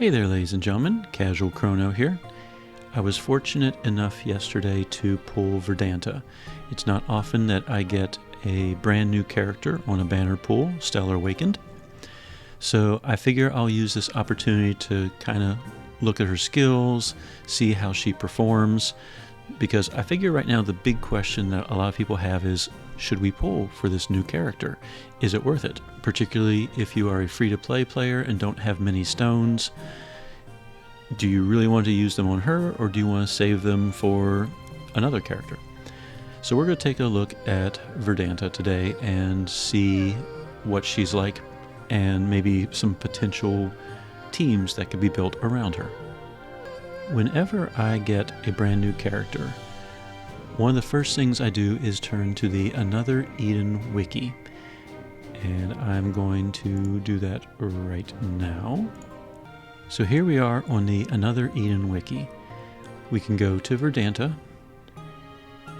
Hey there, ladies and gentlemen, Casual Crono here. I was fortunate enough yesterday to pull Verdanta. It's not often that I get a brand new character on a banner pull, Stellar Awakened. So I figure I'll use this opportunity to kind of look at her skills, see how she performs, because I figure right now the big question that a lot of people have is, should we pull for this new character? Is it worth it? Particularly if you are a free-to-play player and don't have many stones. Do you really want to use them on her, or do you want to save them for another character? So we're going to take a look at Verdanta today and see what she's like and maybe some potential teams that could be built around her. Whenever I get a brand new character, one of the first things I do is turn to the Another Eden wiki, and I'm going to do that right now. So here we are on the Another Eden wiki. We can go to Verdanta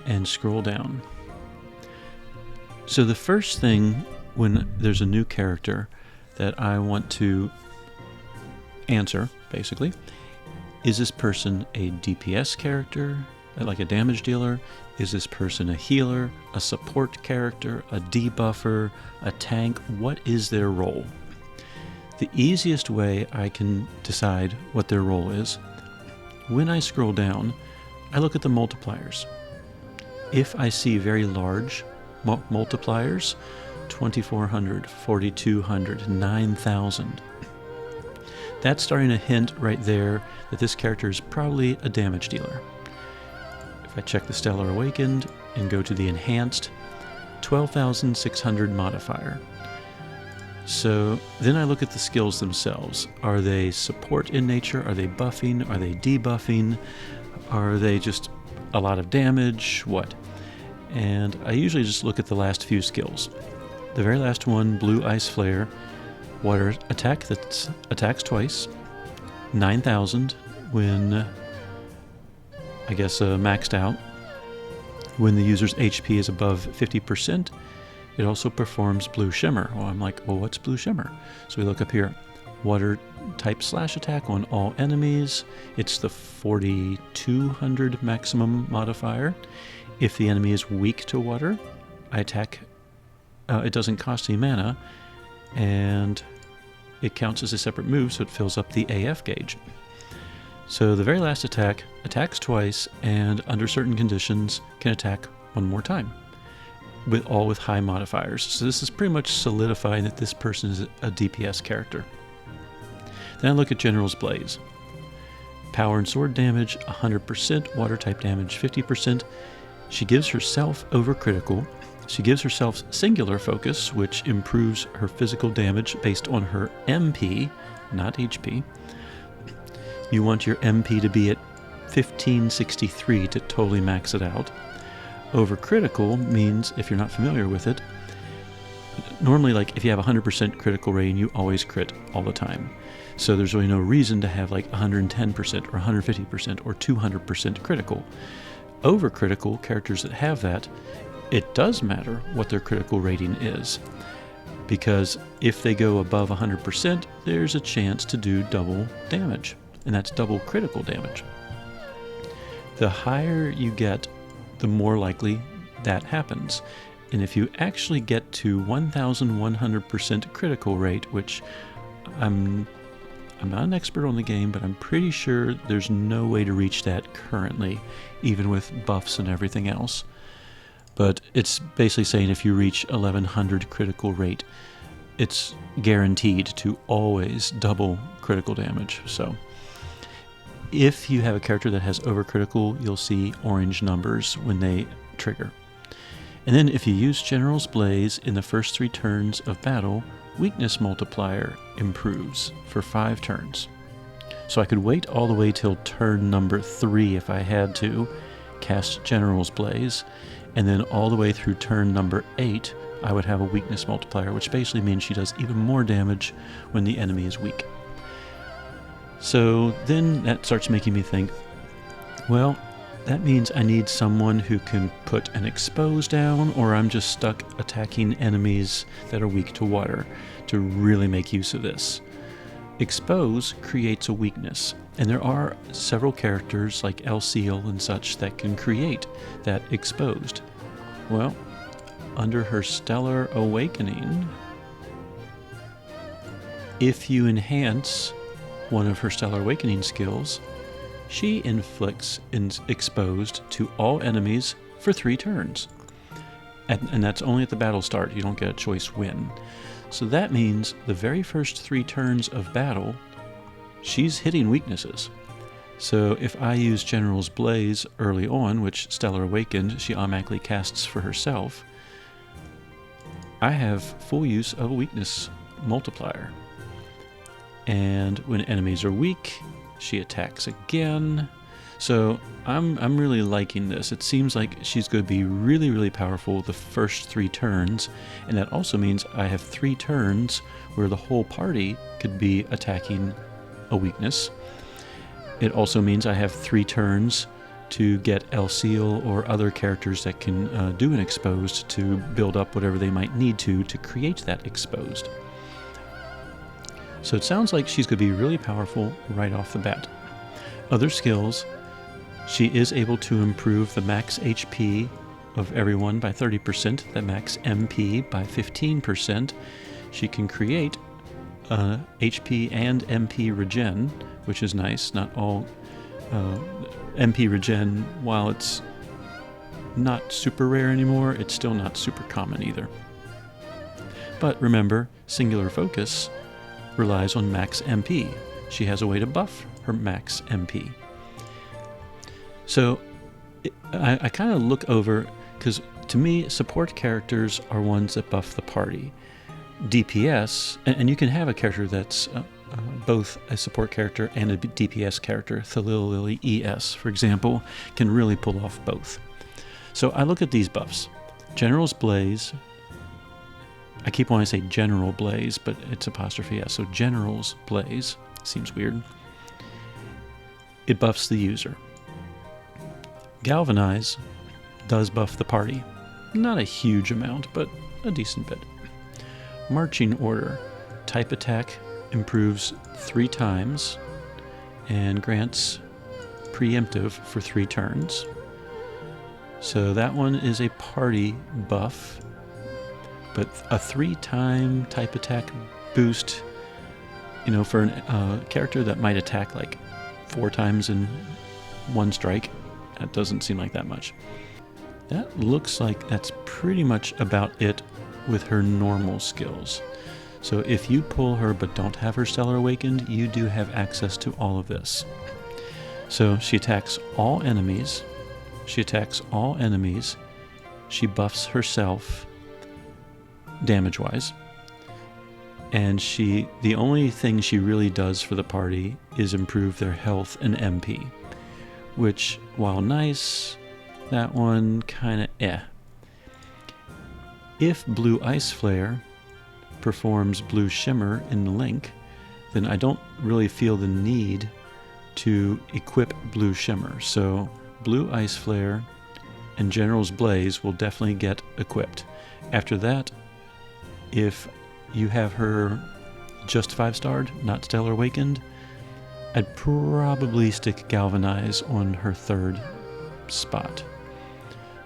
and scroll down. So the first thing when there's a new character that I want to answer, basically, is this person a DPS character, like a damage dealer? Is this person a healer, a support character, a debuffer, a tank? What is their role? The easiest way I can decide what their role is, when I scroll down, I look at the multipliers. If I see very large multipliers, 2400, 4200, 9000, that's starting to hint right there that this character is probably a damage dealer. If I check the Stellar Awakened and go to the Enhanced, 12,600 modifier. So then I look at the skills themselves. Are they support in nature? Are they buffing? Are they debuffing? Are they just a lot of damage? What? And I usually just look at the last few skills. The very last one, Blue Ice Flare, water attack that attacks twice, 9,000 when, I guess, maxed out. When the user's HP is above 50%, it also performs Blue Shimmer. Well, I'm like, well, what's Blue Shimmer? So we look up here, water type slash attack on all enemies. It's the 4200 maximum modifier. If the enemy is weak to water, I attack, it doesn't cost any mana, and it counts as a separate move, so it fills up the AF gauge. So the very last attack attacks twice, and under certain conditions can attack one more time, all with high modifiers. So this is pretty much solidifying that this person is a DPS character. Then I look at General's Blaze. Power and sword damage 100%, water type damage 50%. She gives herself overcritical. She gives herself singular focus, which improves her physical damage based on her MP, not HP. You want your MP to be at 1563 to totally max it out. Overcritical means, if you're not familiar with it, normally, like, if you have 100% critical rating, you always crit all the time. So there's really no reason to have like 110% or 150% or 200% critical. Overcritical characters that have that, it does matter what their critical rating is, because if they go above 100%, there's a chance to do double damage, and that's double critical damage. The higher you get, the more likely that happens. And if you actually get to 1100% critical rate, which I'm not an expert on the game, but I'm pretty sure there's no way to reach that currently, even with buffs and everything else. But it's basically saying if you reach 1100 critical rate, it's guaranteed to always double critical damage. So if you have a character that has overcritical, you'll see orange numbers when they trigger. And then if you use General's Blaze in the first 3 turns of battle, weakness multiplier improves for 5 turns. So I could wait all the way till turn number 3 if I had to, cast General's Blaze, and then all the way through turn number 8, I would have a weakness multiplier, which basically means she does even more damage when the enemy is weak. So then that starts making me think, well, that means I need someone who can put an expose down, or I'm just stuck attacking enemies that are weak to water to really make use of this. Expose creates a weakness, and there are several characters like El Seal and such that can create that exposed. Well, under her Stellar Awakening, if you enhance one of her Stellar Awakening skills, she inflicts exposed to all enemies for 3 turns. And that's only at the battle start. You don't get a choice win. So that means the very first 3 turns of battle, she's hitting weaknesses. So if I use General's Blaze early on, which Stellar Awakened, she automatically casts for herself, I have full use of a weakness multiplier. And when enemies are weak, she attacks again. So I'm really liking this. It seems like she's going to be really, really powerful the first 3 turns, and that also means I have 3 turns where the whole party could be attacking a weakness. It also means I have 3 turns to get El Seal or other characters that can do an exposed to build up whatever they might need to create that exposed. So it sounds like she's going to be really powerful right off the bat. Other skills, she is able to improve the max HP of everyone by 30%, the max MP by 15%. She can create HP and MP regen, which is nice. Not all MP regen, while it's not super rare anymore, it's still not super common either. But remember, singular focus relies on max MP. She has a way to buff her max MP. So I kind of look over, because to me, support characters are ones that buff the party. DPS, and you can have a character that's both a support character and a DPS character. Thalil ES, for example, can really pull off both. So I look at these buffs. General's Blaze, I keep wanting to say General Blaze, but it's apostrophe S, so General's Blaze, seems weird. It buffs the user. Galvanize does buff the party. Not a huge amount, but a decent bit. Marching Order, type attack improves 3 times and grants preemptive for 3 turns. So that one is a party buff, but a 3-time type attack boost, you know, for a character that might attack like 4 times in 1 strike, that doesn't seem like that much. That looks like that's pretty much about it with her normal skills. So if you pull her but don't have her Stellar Awakened, you do have access to all of this. So she attacks all enemies. She attacks all enemies. She buffs herself damage-wise. And the only thing she really does for the party is improve their health and MP. Which, while nice, that one kind of If Blue Ice Flare performs Blue Shimmer in Link, then I don't really feel the need to equip Blue Shimmer. So Blue Ice Flare and General's Blaze will definitely get equipped. After that, if you have her just 5-starred, not Stellar Awakened, I'd probably stick Galvanize on her 3rd spot.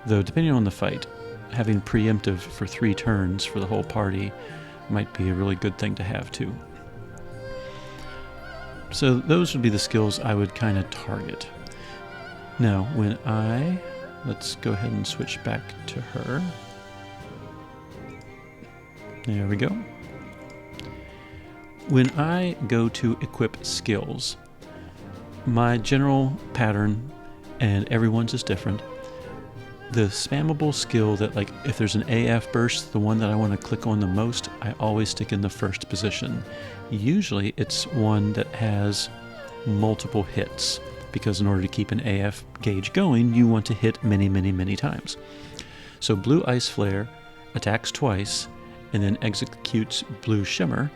Though depending on the fight, having preemptive for 3 turns for the whole party might be a really good thing to have too. So those would be the skills I would kind of target. Now, let's go ahead and switch back to her. There we go. When I go to equip skills, my general pattern, and everyone's is different, the spammable skill that, like, if there's an AF burst, the one that I want to click on the most, I always stick in the first position. Usually it's one that has multiple hits, because in order to keep an AF gauge going, you want to hit many, many, many times. So Blue Ice Flare attacks twice, and then executes Blue Shimmer,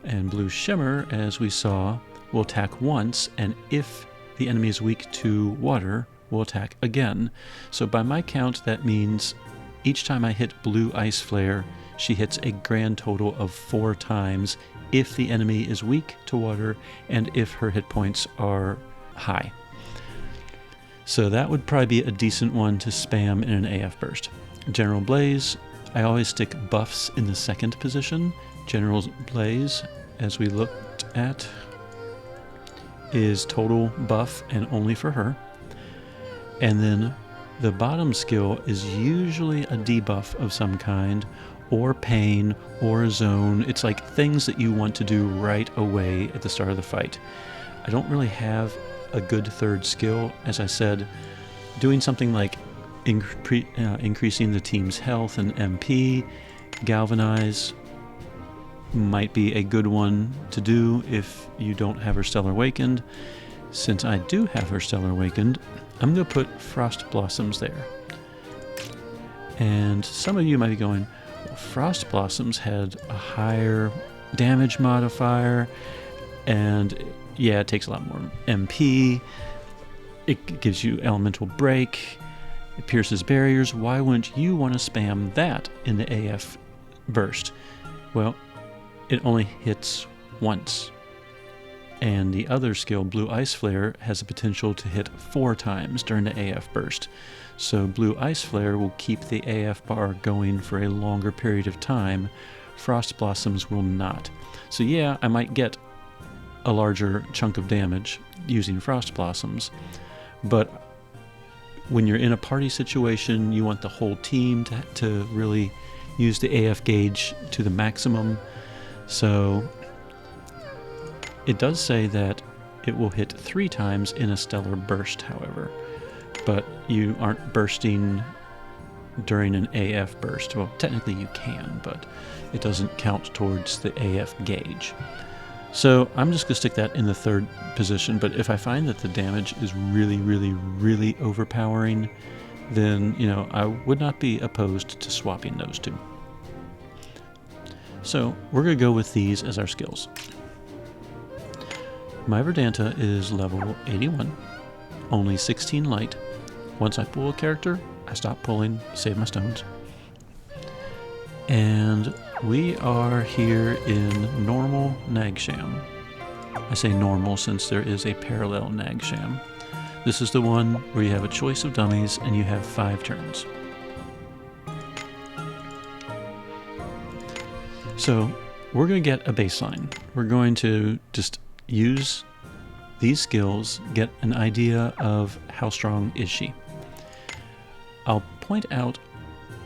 and Blue Shimmer, as we saw, will attack once, and if the enemy is weak to water, will attack again. So by my count, that means each time I hit Blue Ice Flare, she hits a grand total of 4 times if the enemy is weak to water and if her hit points are high. So that would probably be a decent one to spam in an AF burst. General Blaze, I always stick buffs in the second position. General Blaze, as we looked at, is total buff and only for her. And then the bottom skill is usually a debuff of some kind, or pain, or a zone. It's like things that you want to do right away at the start of the fight. I don't really have a good third skill. As I said, doing something like increasing the team's health and MP, Galvanize might be a good one to do if you don't have her Stellar Awakened. Since I do have her Stellar Awakened, I'm going to put Frost Blossoms there. And some of you might be going, well, Frost Blossoms had a higher damage modifier, and yeah, it takes a lot more MP. It gives you Elemental Break. It pierces barriers. Why wouldn't you want to spam that in the AF burst? Well, it only hits once. And the other skill, Blue Ice Flare, has the potential to hit 4 times during the AF burst. So Blue Ice Flare will keep the AF bar going for a longer period of time. Frost Blossoms will not. So yeah, I might get a larger chunk of damage using Frost Blossoms, but when you're in a party situation, you want the whole team to really use the AF gauge to the maximum. So it does say that it will hit 3 times in a stellar burst, however, but you aren't bursting during an AF burst. Well, technically you can, but it doesn't count towards the AF gauge. So I'm just going to stick that in the third position, but if I find that the damage is really, really, really overpowering, then, you know, I would not be opposed to swapping those two. So we're going to go with these as our skills. My Verdanta is level 81, only 16 light. Once I pull a character, I stop pulling, save my stones. And we are here in normal Nagsham. I say normal since there is a parallel Nagsham. This is the one where you have a choice of dummies and you have 5 turns. So we're going to get a baseline. We're going to just use these skills, get an idea of how strong is she. I'll point out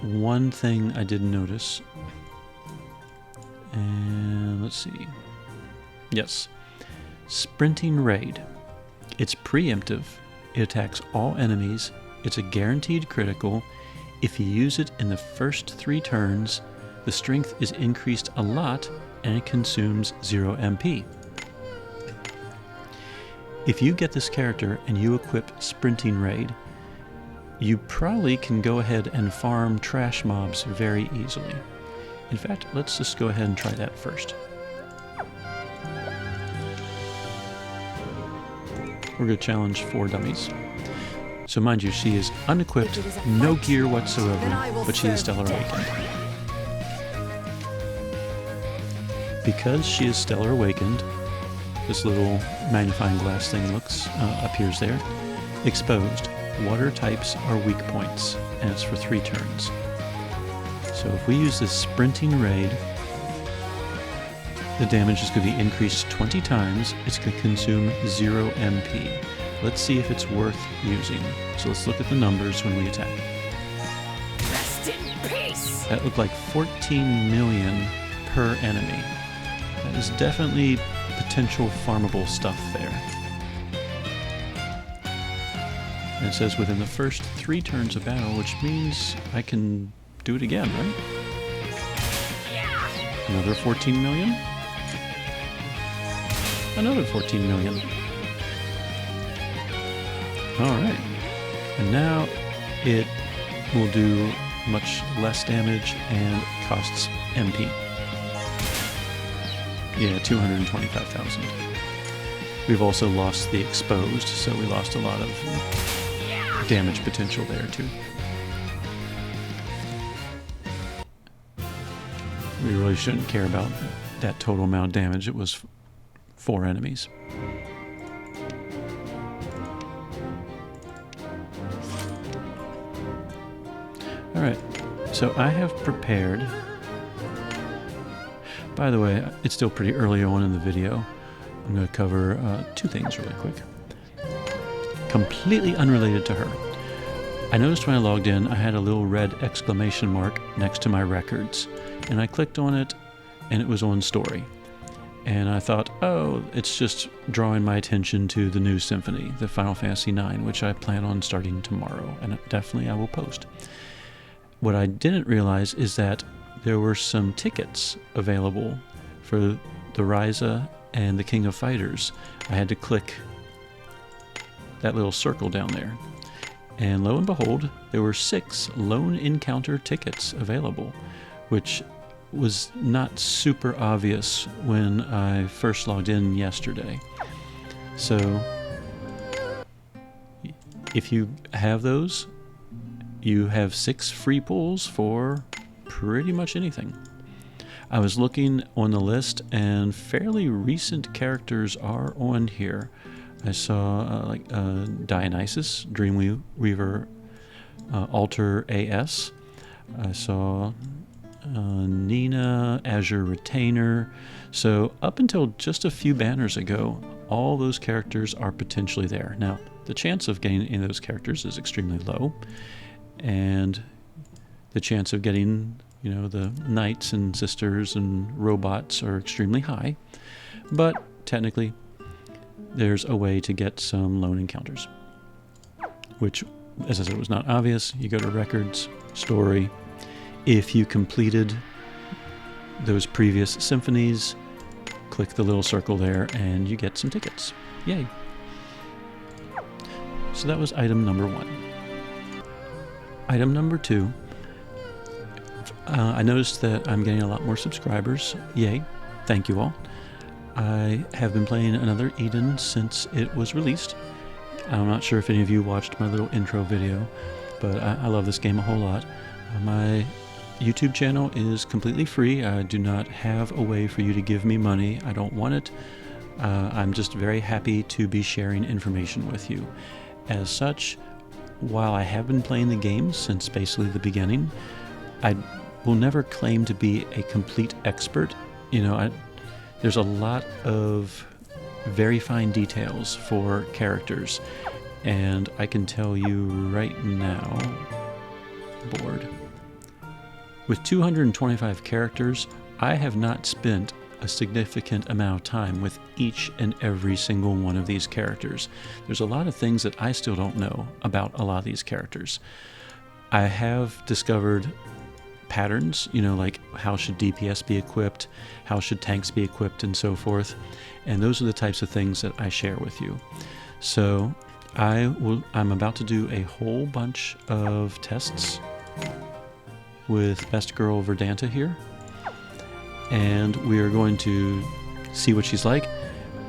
one thing I did notice. And let's see. Yes. Sprinting Raid. It's preemptive. It attacks all enemies. It's a guaranteed critical. If you use it in the first 3 turns, the strength is increased a lot and it consumes 0 MP. If you get this character and you equip Sprinting Raid, you probably can go ahead and farm trash mobs very easily. In fact, let's just go ahead and try that first. We're going to challenge 4 dummies. So mind you, she is unequipped, no gear whatsoever, but she is Stellar Awakened. Because she is Stellar Awakened, this little magnifying glass thing appears there. Exposed. Water types are weak points, and it's for 3 turns. So if we use this Sprinting Raid, the damage is going to be increased 20 times. It's going to consume 0 MP. Let's see if it's worth using. So let's look at the numbers when we attack. Rest in peace. That looked like 14 million per enemy. That is definitely potential farmable stuff there. And it says within the first 3 turns of battle, which means I can do it again, right? Another 14 million? Another 14 million. Alright. And now it will do much less damage and costs MP. Yeah, 225,000. We've also lost the exposed, so we lost a lot of damage potential there too. We really shouldn't care about that total amount of damage. It was 4 enemies. Alright, so I have prepared... By the way, it's still pretty early on in the video. I'm going to cover 2 things really quick. Completely unrelated to her. I noticed when I logged in, I had a little red exclamation mark next to my records. And I clicked on it, and it was on story. And I thought, oh, it's just drawing my attention to the new symphony, the Final Fantasy IX, which I plan on starting tomorrow. And definitely I will post. What I didn't realize is that there were some tickets available for the Ryza and the King of Fighters. I had to click that little circle down there. And lo and behold, there were 6 lone encounter tickets available, which was not super obvious when I first logged in yesterday. So, if you have those, you have 6 free pulls for pretty much anything. I was looking on the list, and fairly recent characters are on here. I saw Dionysus, Dreamweaver, Alter AS. I saw Nina, Azure Retainer. So up until just a few banners ago, all those characters are potentially there. Now, the chance of getting any of those characters is extremely low, and the chance of getting, you know, the knights and sisters and robots are extremely high. But technically, there's a way to get some lone encounters, which, as I said, was not obvious. You go to records, story. If you completed those previous symphonies, click the little circle there and you get some tickets. Yay. So that was item number 1. Item number 2, I noticed that I'm getting a lot more subscribers. Yay. Thank you all. I have been playing another Eden since it was released. I'm not sure if any of you watched my little intro video, but I love this game a whole lot. My YouTube channel is completely free. I do not have a way for you to give me money. I don't want it. I'm just very happy to be sharing information with you. As such, while I have been playing the game since basically the beginning, I will never claim to be a complete expert. You know, there's a lot of very fine details for characters, and I can tell you right now, board, with 225 characters, I have not spent a significant amount of time with each and every single one of these characters. There's a lot of things that I still don't know about a lot of these characters. I have discovered patterns, you know, like how should DPS be equipped, how should tanks be equipped, and so forth. And those are the types of things that I share with you. So I'm about to do a whole bunch of tests with Best Girl Verdanta here. And we are going to see what she's like.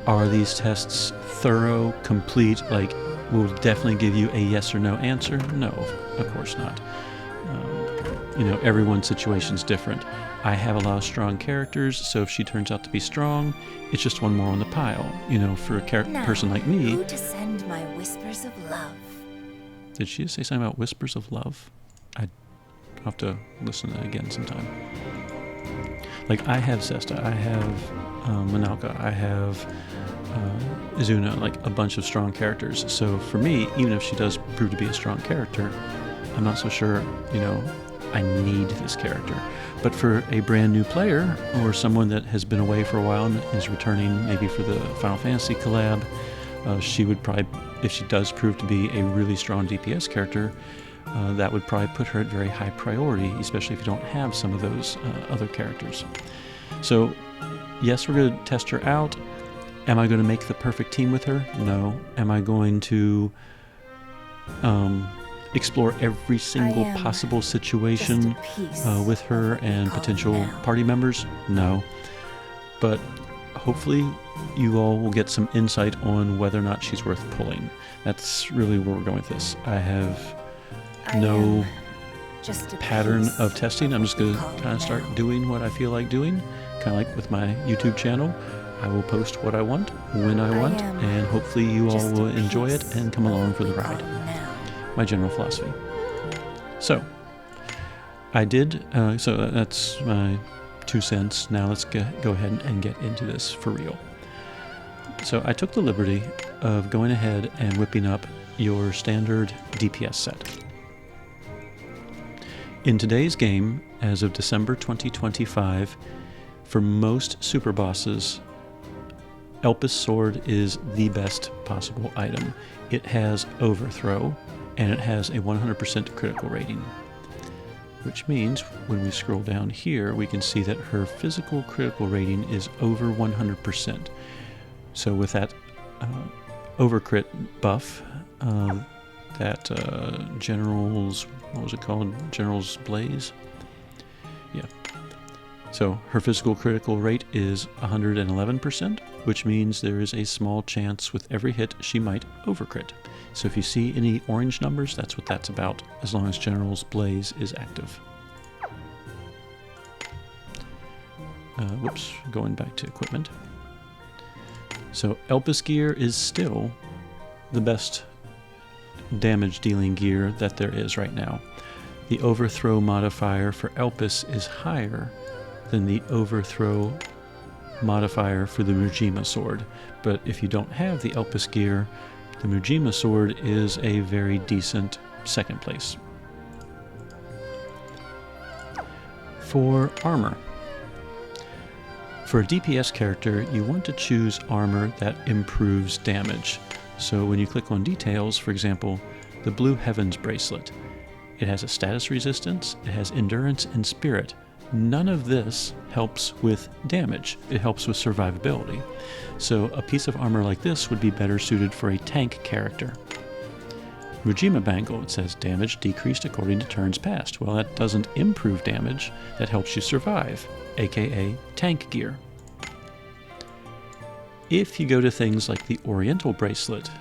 Are these tests thorough, complete, like will definitely give you a yes or no answer? No, of course not. You know, everyone's situation's different. I have a lot of strong characters, so if she turns out to be strong, it's just one more on the pile. You know, for a person like me... Who to send my whispers of love? Did she say something about whispers of love? I'll have to listen to that again sometime. Like, I have Sesta, I have Manalka, I have Izuna, like a bunch of strong characters. So for me, even if she does prove to be a strong character, I'm not so sure, you know, I need this character. But for a brand new player, or someone that has been away for a while and is returning maybe for the Final Fantasy collab, she would probably, if she does prove to be a really strong DPS character, that would probably put her at very high priority, especially if you don't have some of those other characters. So, yes, we're going to test her out. Am I going to make the perfect team with her? No. Am I going to explore every single possible situation with her and potential party members? No. But hopefully you all will get some insight on whether or not she's worth pulling. That's really where we're going with this. I have no pattern of testing. I'm just going to kind of start doing what I feel like doing kind of like with my YouTube channel. I will post what I want, when I want, and hopefully you all will enjoy it and come along for the ride. My general philosophy. So, I did, so that's my 2 cents. Now let's go ahead and get into this for real. So I took the liberty of going ahead and whipping up your standard DPS set. In today's game, as of December 2025, for most super bosses, Elpis Sword is the best possible item. It has Overthrow, and it has a 100% critical rating. Which means, when we scroll down here, we can see that her physical critical rating is over 100%. So with that overcrit buff, that General's, what was it called? General's Blaze? Yeah. So her physical critical rate is 111%, which means there is a small chance with every hit she might overcrit. So if you see any orange numbers, that's what that's about, as long as General's Blaze is active. Whoops, going back to equipment. So Elpis gear is still the best damage dealing gear that there is right now. The overthrow modifier for Elpis is higher than the overthrow modifier for the Mujima sword, but if you don't have the Elpis gear, the Mujima sword is a very decent second place. For armor. For a DPS character, you want to choose armor that improves damage. So when you click on details, for example, the Blue Heavens bracelet, it has a status resistance, it has endurance and spirit. None of this helps with damage. It helps with survivability. So a piece of armor like this would be better suited for a tank character. Mujima Bangle, it says damage decreased according to turns passed. Well, that doesn't improve damage, that helps you survive, aka tank gear. If you go to things like the Oriental bracelet,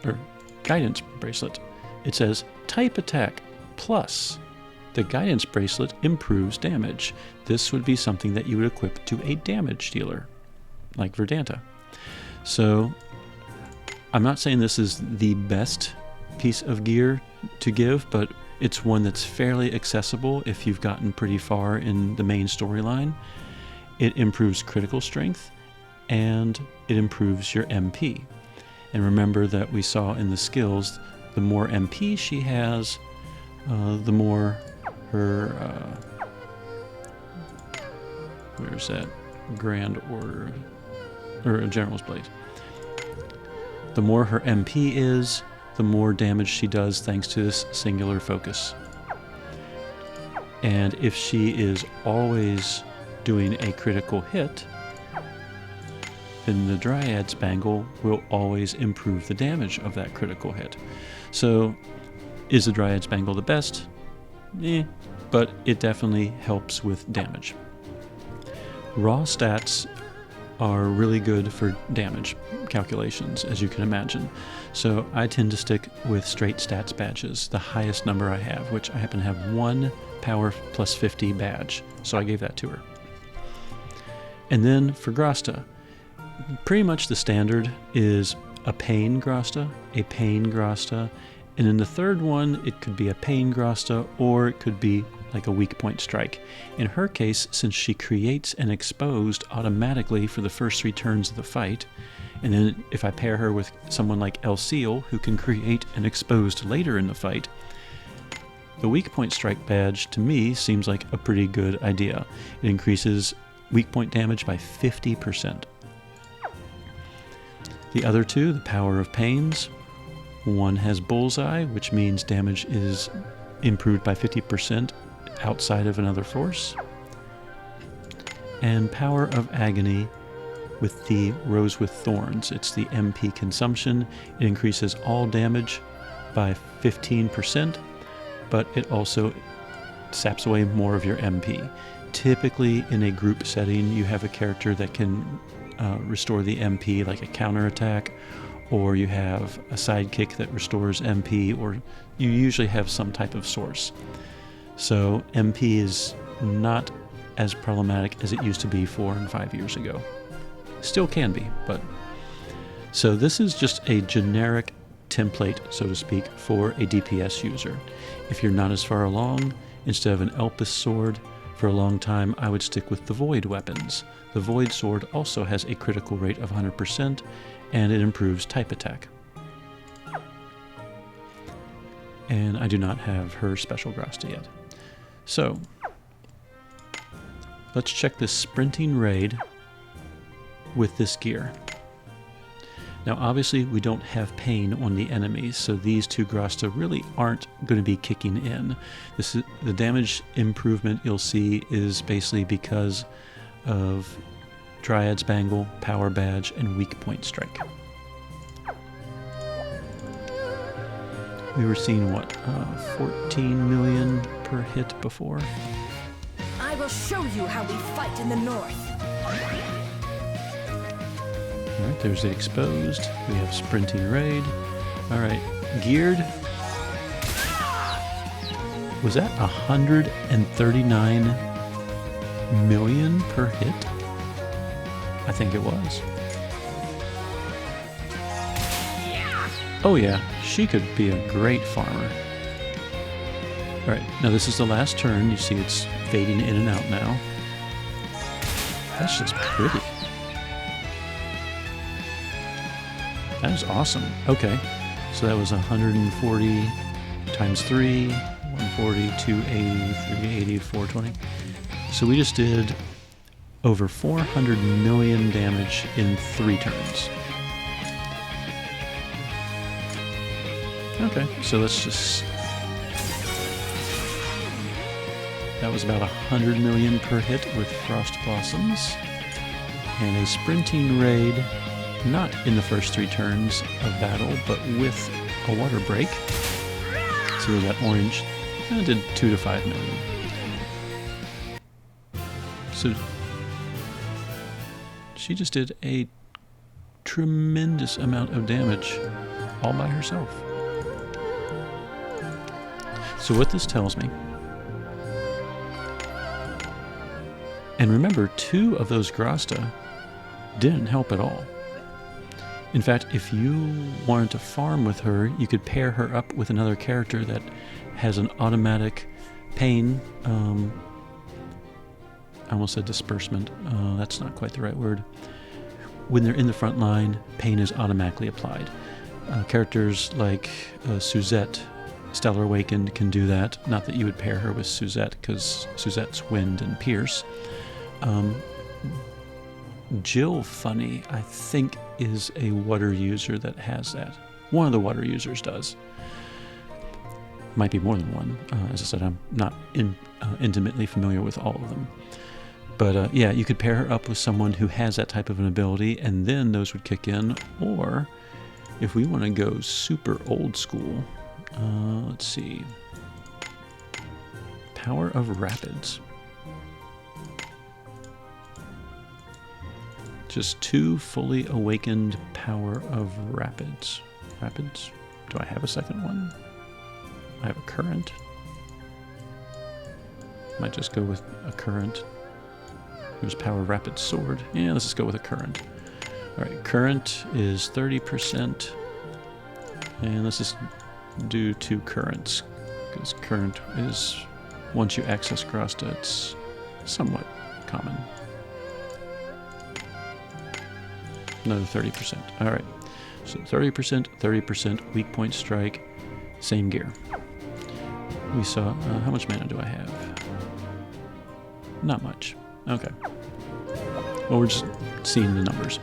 or guidance bracelet, it says type attack plus. The guidance bracelet improves damage. This would be something that you would equip to a damage dealer, like Verdanta. So, I'm not saying this is the best piece of gear to give, but it's one that's fairly accessible if you've gotten pretty far in the main storyline. It improves critical strength, and it improves your MP. And remember that we saw in the skills, the more MP she has, the more her, where's that Grand Order, or General's Blaze. The more her MP is, the more damage she does thanks to this singular focus. And if she is always doing a critical hit, then the Dryad's Bangle will always improve the damage of that critical hit. So, is the Dryad's Bangle the best? But it definitely helps with damage. Raw stats are really good for damage calculations, as you can imagine. So I tend to stick with straight stats badges, the highest number I have, which I happen to have 1 power plus 50 badge. So I gave that to her. And then for Grasta, pretty much the standard is a Pain Grasta, and in the third one, it could be a Pain Grasta, or it could be like a weak point strike. In her case, since she creates an exposed automatically for the first 3 turns of the fight, and then if I pair her with someone like El Seal, who can create an exposed later in the fight, the weak point strike badge, to me, seems like a pretty good idea. It increases weak point damage by 50%. The other 2, the Power of Pains, one has Bullseye, which means damage is improved by 50% outside of another force. And Power of Agony with the Rose with Thorns. It's the MP consumption. It increases all damage by 15%, but it also saps away more of your MP. Typically, in a group setting, you have a character that can restore the MP, like a counterattack, or you have a sidekick that restores MP, or you usually have some type of source. So MP is not as problematic as it used to be 4 and 5 years ago. Still can be, but... So this is just a generic template, so to speak, for a DPS user. If you're not as far along, instead of an Elpis sword, for a long time I would stick with the Void weapons. The Void sword also has a critical rate of 100%, and it improves type attack. And I do not have her special Grasta yet. So, let's check this sprinting raid with this gear. Now obviously we don't have pain on the enemies, so these 2 Grasta really aren't going to be kicking in. This is, the damage improvement you'll see is basically because of Dryad's Bangle, Power Badge, and Weak Point Strike. We were seeing, what, 14 million per hit before? I will show you how we fight in the north. Alright, there's the exposed. We have sprinting raid. Alright, geared. Was that 139 million per hit? I think it was. Oh yeah, she could be a great farmer. Alright, now this is the last turn. You see it's fading in and out now. That's just pretty. That is awesome. Okay, so that was 140 times 3, 140, 280, 380, 420. So we just did over 400 million damage in 3 turns. Okay, so let's just... That was about 100 million per hit with Frost Blossoms. And a sprinting raid, not in the first 3 turns of battle, but with a water break. So that orange, and it did 2 to 5 million. So she just did a tremendous amount of damage all by herself. So what this tells me, and remember, 2 of those Grasta didn't help at all. In fact, if you wanted to farm with her, you could pair her up with another character that has an automatic pain, I almost said disbursement, that's not quite the right word. When they're in the front line, pain is automatically applied. Characters like Suzette, Stellar Awakened, can do that. Not that you would pair her with Suzette, because Suzette's Wind and Pierce. Jill Funny, I think, is a water user that has that. One of the water users does. Might be more than one. As I said, I'm not intimately familiar with all of them. But yeah, you could pair her up with someone who has that type of an ability, and then those would kick in. Or, if we want to go super old school, let's see. Power of Rapids. Just 2 fully awakened Power of Rapids. Rapids? Do I have a second one? I have a current. Might just go with a current. Here's Power of Rapid Sword. Yeah, let's just go with a current. Alright, current is 30%. And let's just do 2 currents. Because current is, once you access Grasta, it's somewhat common. Another 30%. Alright. So 30%, 30%, weak point strike, same gear. We saw, how much mana do I have? Not much. Okay. Well, we're just seeing the numbers.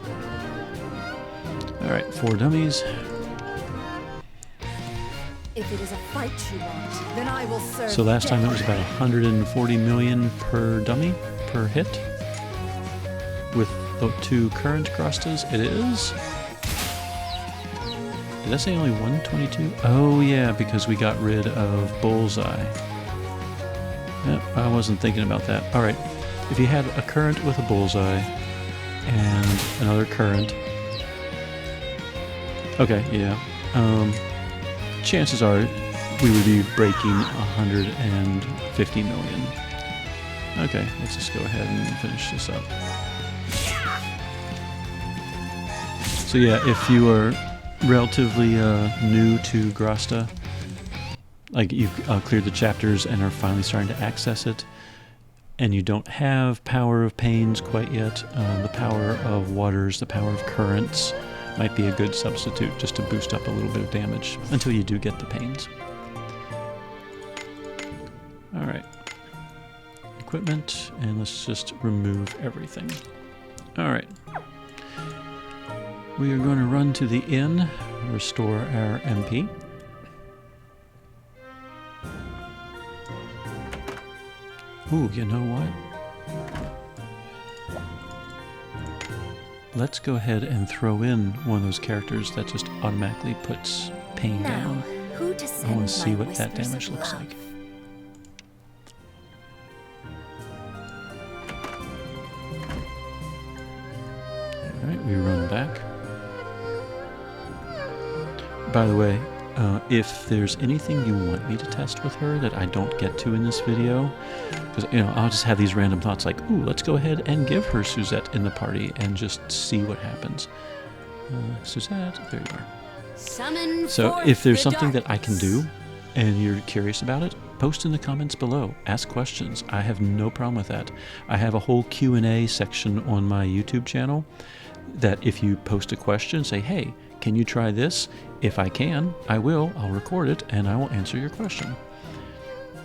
Alright, 4 dummies. If it is a fight you want, then I will serve. So last time it was about 140 million per dummy, per hit. With the 2 current Grastas, it is. Did I say only 122? Oh yeah, because we got rid of Bullseye. Yep, I wasn't thinking about that. Alright, if you had a current with a Bullseye and another current. Okay, yeah. Chances are we would be breaking 150 million. Okay, let's just go ahead and finish this up. So yeah, if you are relatively new to Grasta, like you've cleared the chapters and are finally starting to access it, and you don't have Power of Pains quite yet, the Power of Waters, the Power of Currents might be a good substitute just to boost up a little bit of damage until you do get the Pains. Alright. Equipment, and let's just remove everything. Alright. We are going to run to the inn, restore our MP. Ooh, you know what? Let's go ahead and throw in one of those characters that just automatically puts pain down. Who to I send want to see my what that whispers damage of looks love? like. Alright, we run back. By the way, if there's anything you want me to test with her that I don't get to in this video, because I'll just have these random thoughts like, ooh, let's go ahead and give her Suzette in the party and just see what happens. Suzette, there you are. Summon So forth if there's the something that I can do darkness. and you're curious about it, post in the comments below. Ask questions. I have no problem with that. I have a whole Q&A section on my YouTube channel that if you post a question, say, hey, can you try this? If I can, I will. I'll record it and I will answer your question.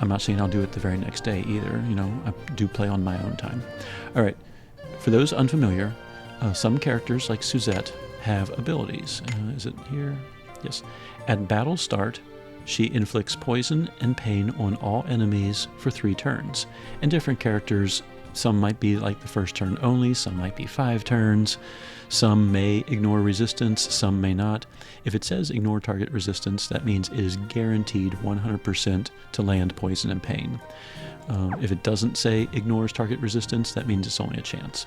I'm not saying I'll do it the very next day either. I do play on my own time. All right. For those unfamiliar, some characters like Suzette have abilities. Is it here? Yes. At battle start, she inflicts poison and pain on all enemies for 3 turns. And different characters, some might be like the first turn only, some might be 5 turns. Some may ignore resistance, some may not. If it says ignore target resistance, that means it is guaranteed 100% to land poison and pain. If it doesn't say ignores target resistance, that means it's only a chance.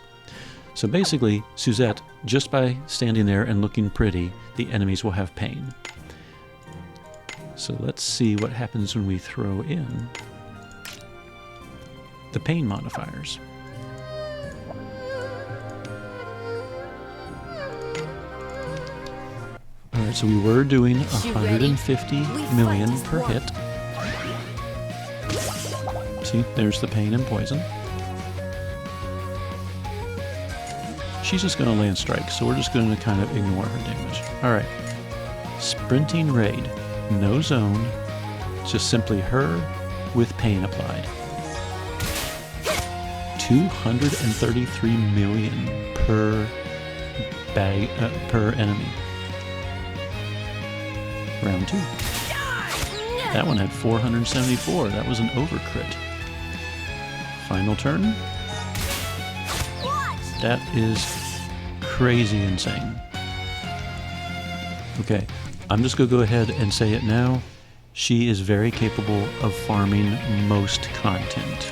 So basically, Suzette, just by standing there and looking pretty, the enemies will have pain. So let's see what happens when we throw in the pain modifiers. Alright, so we were doing 150 million per hit. See, there's the pain and poison. She's just going to land strikes, so we're just going to kind of ignore her damage. Alright, sprinting raid. No zone. It's just simply her with pain applied. 233 million per enemy. Round 2. That one had 474. That was an overcrit. Final turn. That is crazy insane. Okay, I'm just going to go ahead and say it now. She is very capable of farming most content.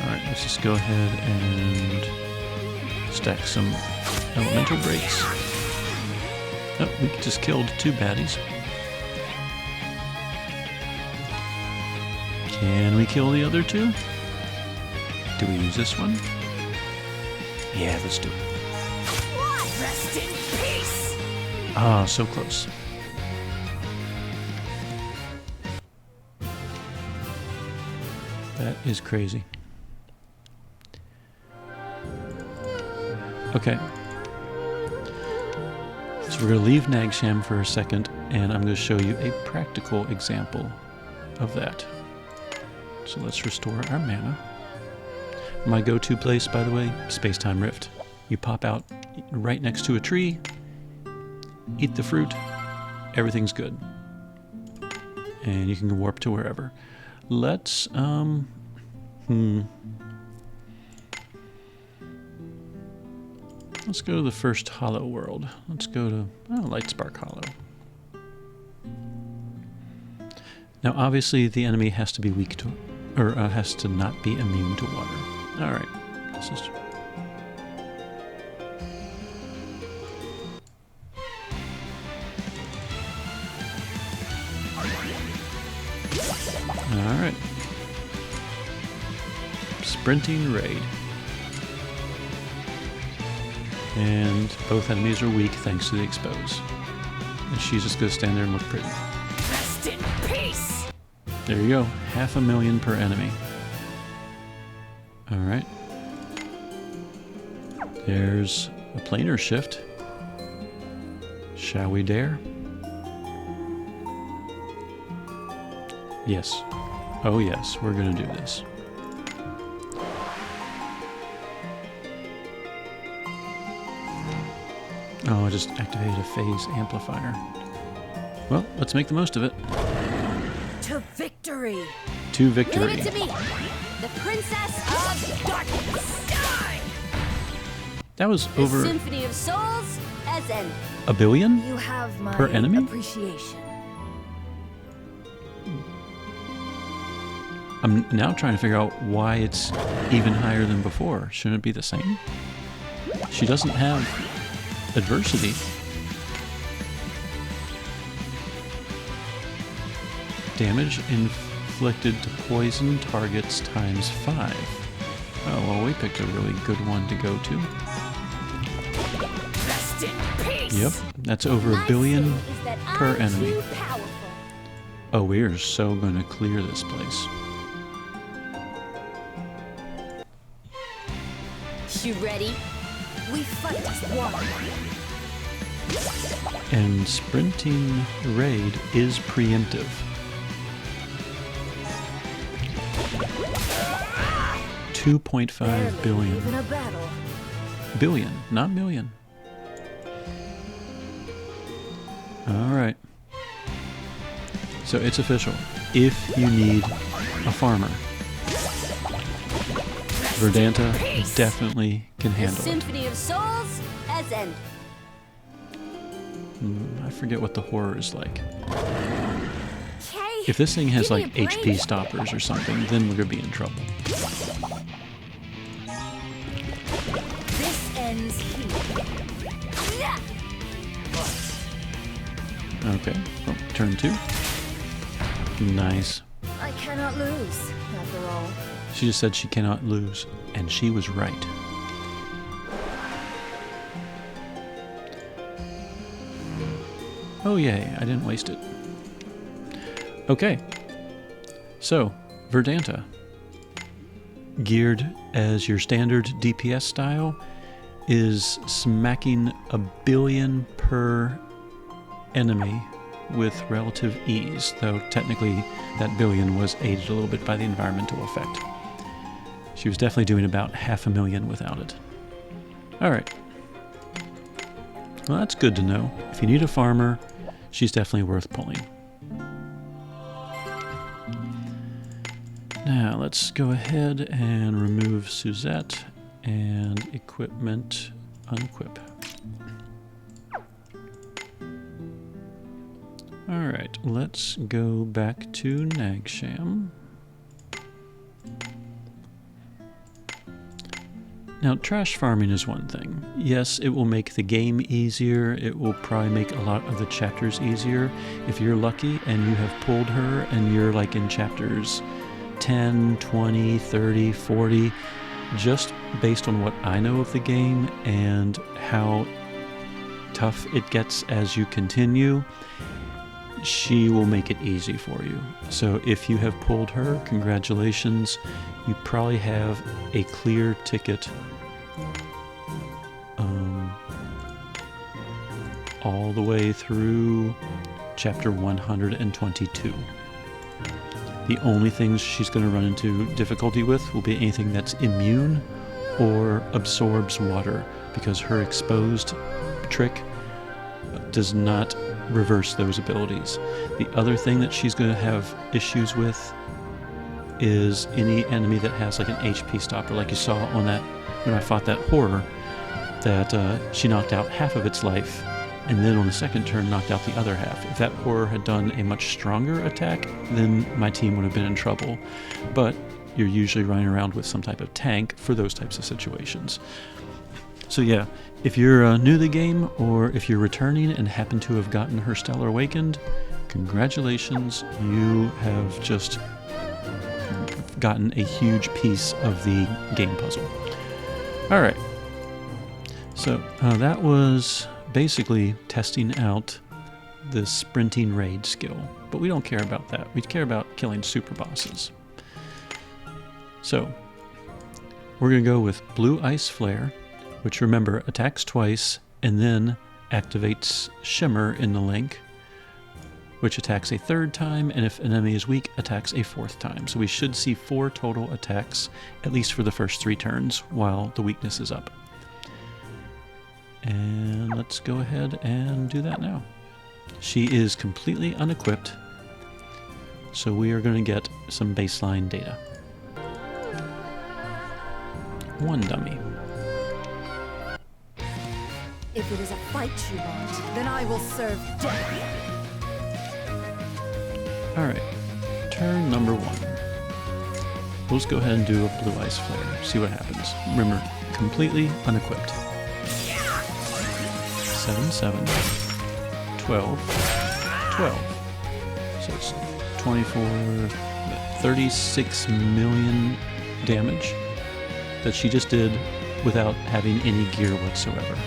Alright, let's just go ahead and stack some elemental breaks. Oh, we just killed 2 baddies. Can we kill the other 2? Do we use this one? Yeah, let's do it. Rest in peace. Ah, so close. That is crazy. Okay. So we're going to leave Nagsham for a second, and I'm going to show you a practical example of that. So let's restore our mana. My go-to place, by the way, Space-Time Rift. You pop out right next to a tree, eat the fruit, everything's good. And you can warp to wherever. Let's, let's go to the first Hollow world. Let's go to Lightspark Hollow. Now, obviously, the enemy has to be weak to, or has to not be immune to water. All right, let's just. All right. sprinting raid. And both enemies are weak thanks to the expose. And she's just going to stand there and look pretty. Rest in peace! There you go. 500,000 per enemy. Alright. There's a planar shift. Shall we dare? Yes. Oh yes, we're going to do this. Oh, I just activated a phase amplifier. Well, let's make the most of it. To victory! To victory. Leave it to me, the Princess of Darkness! Die! That was The over Symphony of Souls has ended. a billion? You have my Per enemy? appreciation. I'm now trying to figure out why it's even higher than before. Shouldn't it be the same? She doesn't have adversity. Damage inflicted to poison targets times 5. Oh, well, we picked a really good one to go to. Rest in peace! Yep, that's over My a billion sin is that per I'm enemy. too powerful. Oh, we are so going to clear this place. You ready? We fight as one. And sprinting raid is preemptive. 2.5 billion. Even a battle. Billion, not million. Alright. So it's official. If you need a farmer, Verdanta definitely can The handle it. Symphony of Souls has ended. I forget what the horror is like. Okay. If this thing has Give me like a break. HP stoppers or something, then we're gonna be in trouble. This ends here. Yeah. Okay, oh, turn 2. Nice. I cannot lose, after all. She just said she cannot lose, and she was right. Oh yay, I didn't waste it. Okay, so Verdanta, geared as your standard DPS style, is smacking a billion per enemy with relative ease, though technically that billion was aided a little bit by the environmental effect. She was definitely doing about 500,000 without it. Alright. Well, that's good to know. If you need a farmer, she's definitely worth pulling. Now, let's go ahead and remove Suzette and equipment unequip. Alright, let's go back to Nagsham. Now, trash farming is one thing. Yes, it will make the game easier. It will probably make a lot of the chapters easier. If you're lucky and you have pulled her and you're like in chapters 10, 20, 30, 40, just based on what I know of the game and how tough it gets as you continue, she will make it easy for you. So if you have pulled her, congratulations. You probably have a clear ticket all the way through chapter 122. The only things she's going to run into difficulty with will be anything that's immune or absorbs water, because her exposed trick does not reverse those abilities. The other thing that she's going to have issues with is any enemy that has like an HP stopper, like you saw on that when I fought that horror, that she knocked out half of its life, and then on the second turn knocked out the other half. If that horror had done a much stronger attack, then my team would have been in trouble. But you're usually running around with some type of tank for those types of situations. So yeah, if you're new to the game, or if you're returning and happen to have gotten her Stellar Awakened, congratulations, you have just gotten a huge piece of the game puzzle. All right. So that was basically testing out the sprinting raid skill, but we don't care about that. We care about killing super bosses. So we're going to go with Blue Ice Flare, which, remember, attacks twice and then activates Shimmer in the link, which attacks a third time, and if an enemy is weak, attacks a fourth time. So we should see 4 total attacks, at least for the first 3 turns, while the weakness is up. And let's go ahead and do that now. She is completely unequipped, so we are going to get some baseline data. 1 dummy. If it is a fight you want, then I will serve death. Alright, turn number 1. We'll just go ahead and do a Blue Ice Flare, see what happens. Remember, completely unequipped. 7, 7, 12, 12. So it's 24, 36 million damage that she just did without having any gear whatsoever.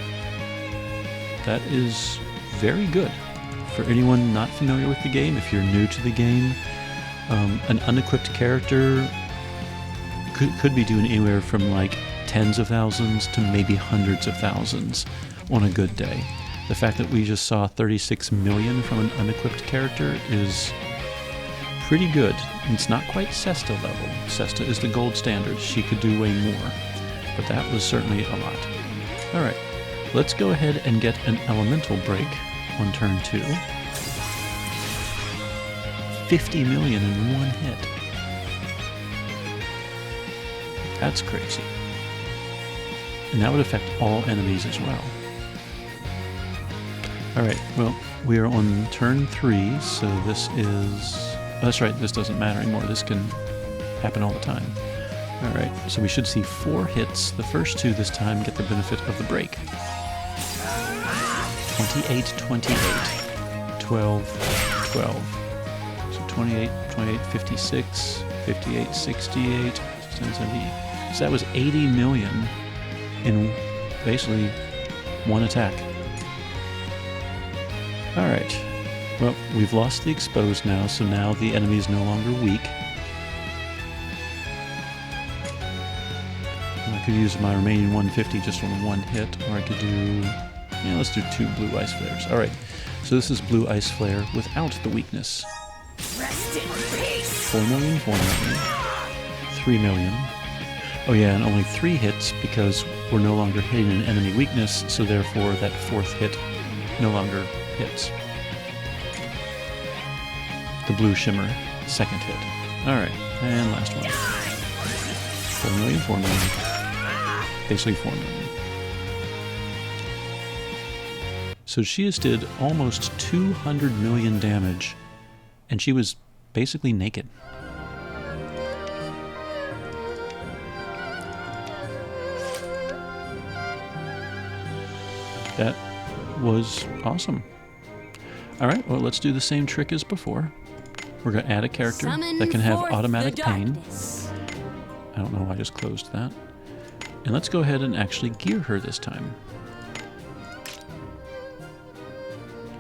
That is very good. For anyone not familiar with the game, if you're new to the game, an unequipped character could be doing anywhere from like tens of thousands to maybe hundreds of thousands on a good day. The fact that we just saw 36 million from an unequipped character is pretty good. It's not quite Sesta level. Sesta is the gold standard. She could do way more, but that was certainly a lot. All right, let's go ahead and get an elemental break on turn 2. 50 million in one hit. That's crazy. And that would affect all enemies as well. Alright, well, we are on turn 3, so this is... Oh, that's right, this doesn't matter anymore. This can happen all the time. Alright, so we should see 4 hits. The first 2 this time get the benefit of the break. 28, 28, 12, 12. So 28, 28, 56, 58, 68, 70. So that was 80 million in basically one attack. Alright, well, we've lost the exposed now, so now the enemy is no longer weak. And I could use my remaining 150 just on one hit, or I could do... Yeah, let's do 2 Blue Ice Flares. Alright, so this is Blue Ice Flare without the weakness. Rest in peace. 4 million, 4 million, 3 million. Oh yeah, and only 3 hits because we're no longer hitting an enemy weakness, so therefore that 4th hit no longer hits. The blue shimmer, 2nd hit. Alright, and last one. 4 million, 4 million. Basically 4 million. So she just did almost 200 million damage, and she was basically naked. That was awesome. Alright, well, let's do the same trick as before. We're going to add a character that can have automatic pain. I don't know why I just closed that. And let's go ahead and actually gear her this time.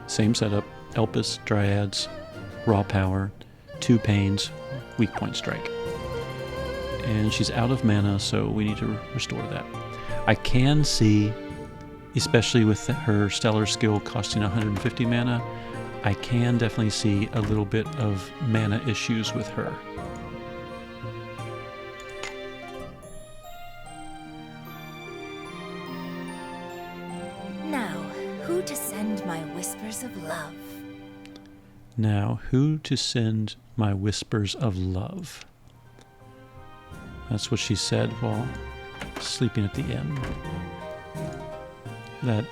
Same setup, Elpis, Dryads, Raw Power, 2 Pains, Weak Point Strike. And she's out of mana, so we need to restore that. I can see, especially with her Stellar skill costing 150 mana, I can definitely see a little bit of mana issues with her. Now, who to send my whispers of love? Now, who to send my whispers of love? That's what she said while sleeping at the inn. That,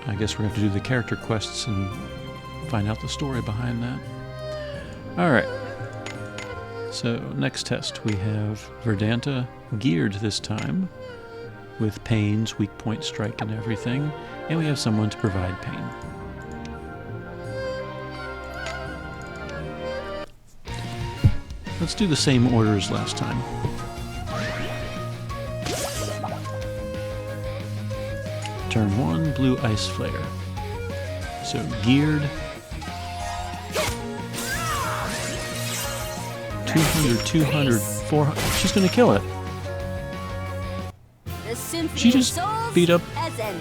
I guess we're going to have to do the character quests and find out the story behind that. Alright. So, next test, we have Verdanta geared this time with Pains, Weak Point Strike, and everything. And we have someone to provide pain. Let's do the same order as last time. Turn 1, blue ice flare. So geared. 200, 200, 400. She's gonna kill it. She just beat up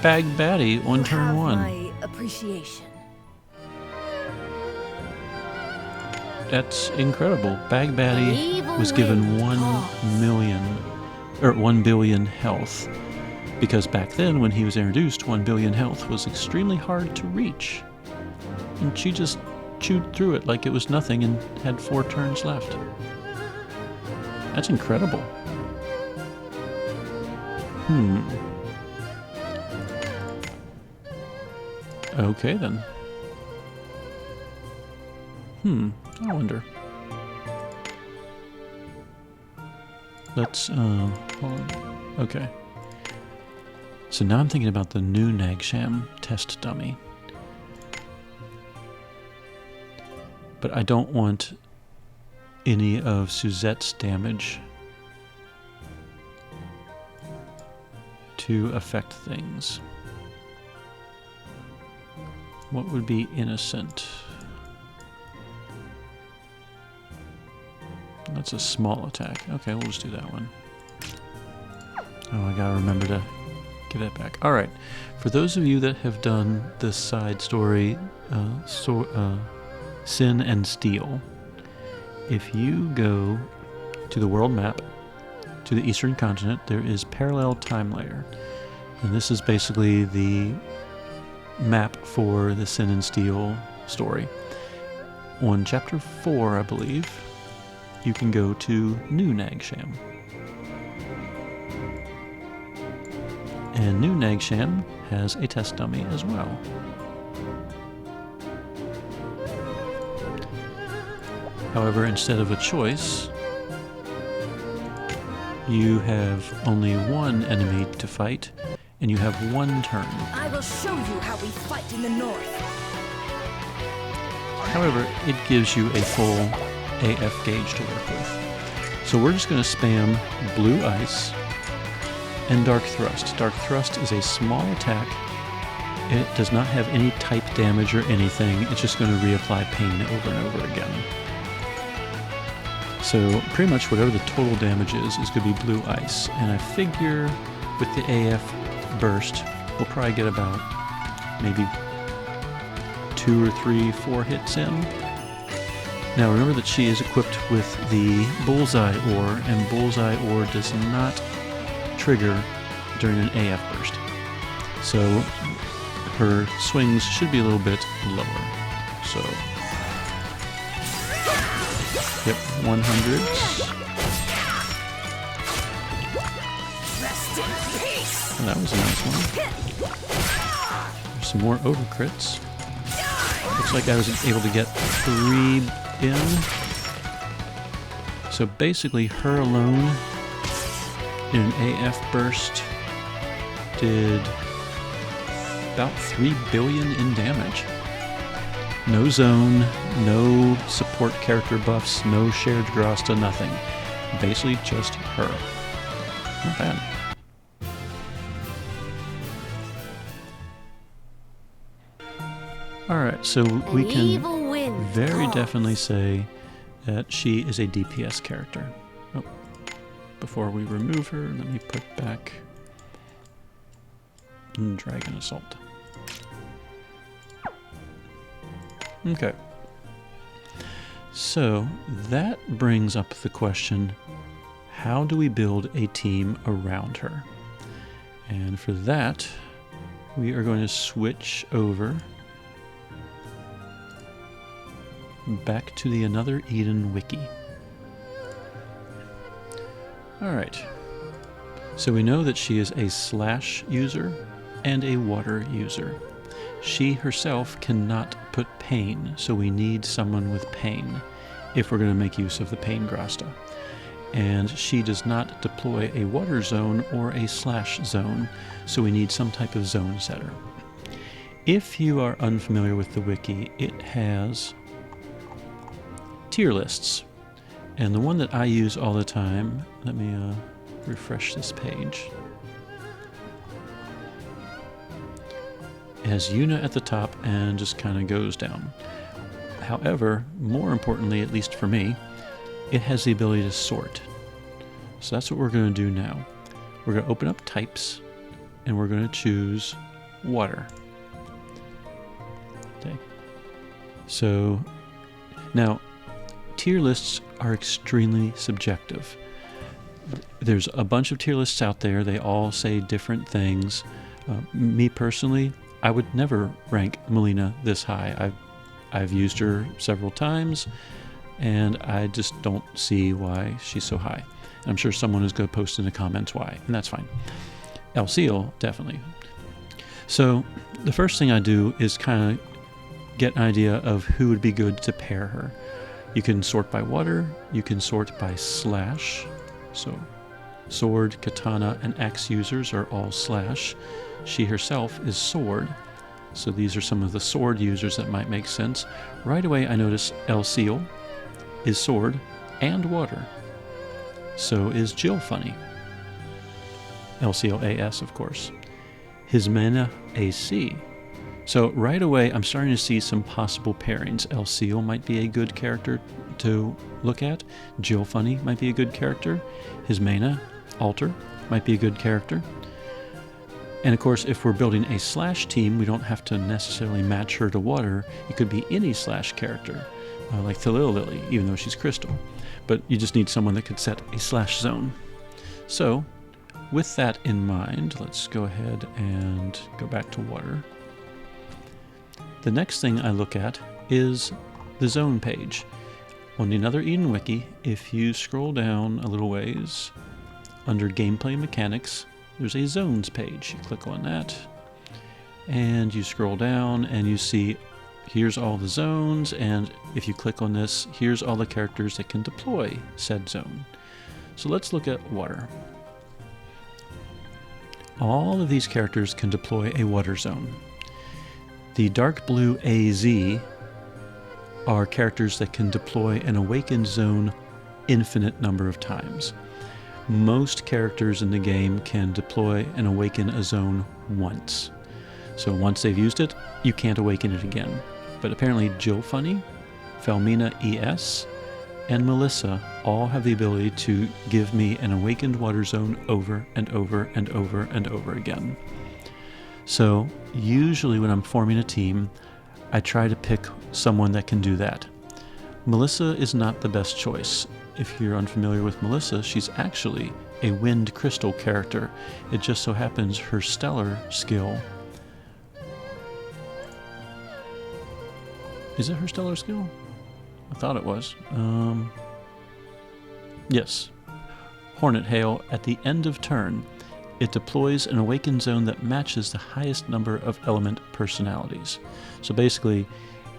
Bag Batty on turn 1. My appreciation. That's incredible. Bag Batty was given 1 billion health. Because back then, when he was introduced, 1 billion health was extremely hard to reach. And she just chewed through it like it was nothing and had 4 turns left. That's incredible. Okay then. I wonder. Let's, hold on. Okay. So now I'm thinking about the new Nagsham test dummy. But I don't want any of Suzette's damage to affect things. What would be innocent? That's a small attack. Okay, we'll just do that one. Oh, I gotta remember to give that back. Alright, for those of you that have done the side story, Sin and Steel, if you go to the world map, to the eastern continent, there is parallel time layer. And this is basically the map for the Sin and Steel story. On chapter 4, I believe, you can go to New Nagsham. And New Nagsham has a test dummy as well. However, instead of a choice, you have only 1 enemy to fight, and you have 1 turn. I will show you how we fight in the north. However, it gives you a full AF gauge to work with. So we're just going to spam Blue Ice and Dark Thrust. Dark Thrust is a small attack. It does not have any type damage or anything. It's just going to reapply pain over and over again. So pretty much whatever the total damage is going to be Blue Ice. And I figure with the AF burst, we'll probably get about maybe 2 or 3, 4 hits in. Now remember that she is equipped with the Bullseye Ore, and Bullseye Ore does not trigger during an AF burst. So her swings should be a little bit lower. So, yep, 100. Rest in peace. And that was a nice one. There's some more overcrits. Looks like I was able to get 3 in. So basically her alone in an AF burst did about 3 billion in damage. No zone, no support character buffs, no shared Grasta, nothing. Basically just her. Not bad. Alright, so we can very definitely say that she is a DPS character. Oh, before we remove her, let me put back Dragon Assault. Okay. So that brings up the question, how do we build a team around her? And for that, we are going to switch over back to the Another Eden wiki. Alright, so we know that she is a slash user and a water user. She herself cannot put pain, so we need someone with pain if we're going to make use of the pain Grasta. And she does not deploy a water zone or a slash zone, so we need some type of zone setter. If you are unfamiliar with the wiki, it has tier lists, And the one that I use all the time, let me refresh this page. It has Una at the top and just kind of goes down. However, more importantly, at least for me, it has the ability to sort. So that's what we're going to do now. We're going to open up types and we're going to choose water. Okay. So now tier lists are extremely subjective. There's a bunch of tier lists out there. They all say different things. Me personally, I would never rank Melina this high. I've used her several times, and I just don't see why she's so high. And I'm sure someone is going to post in the comments why, and that's fine. Elciel, definitely. So the first thing I do is kind of get an idea of who would be good to pair her. You can sort by water, you can sort by slash. So sword, katana, and axe users are all slash. She herself is sword. So these are some of the sword users that might make sense. Right away I notice Elciel is sword and water. So is Jill Funny. Elciel AS, of course. Hismena AC. So right away I'm starting to see some possible pairings. Elciel might be a good character to look at. Jill Funny might be a good character. Hismena Alter might be a good character. And of course, if we're building a slash team, we don't have to necessarily match her to water. It could be any slash character, like Thalil Lily, even though she's crystal. But you just need someone that could set a slash zone. So, with that in mind, let's go ahead and go back to water. The next thing I look at is the zone page. On another Eden Wiki, if you scroll down a little ways, under Gameplay Mechanics, there's a zones page. You click on that and you scroll down and you see here's all the zones, and if you click on this, here's all the characters that can deploy said zone. So let's look at water. All of these characters can deploy a water zone. The dark blue AZ are characters that can deploy an awakened zone infinite number of times. Most characters in the game can deploy and awaken a zone once. So once they've used it, you can't awaken it again. But apparently Jill Funny, Felmina ES, and Melissa all have the ability to give me an awakened water zone over and over and over and over again. So usually when I'm forming a team, I try to pick someone that can do that. Melissa is not the best choice. If you're unfamiliar with Melissa, she's actually a wind crystal character. It just so happens her stellar skill... Is it her stellar skill? I thought it was. Yes. Hornet Hail, at the end of turn, it deploys an awakened zone that matches the highest number of element personalities. So basically,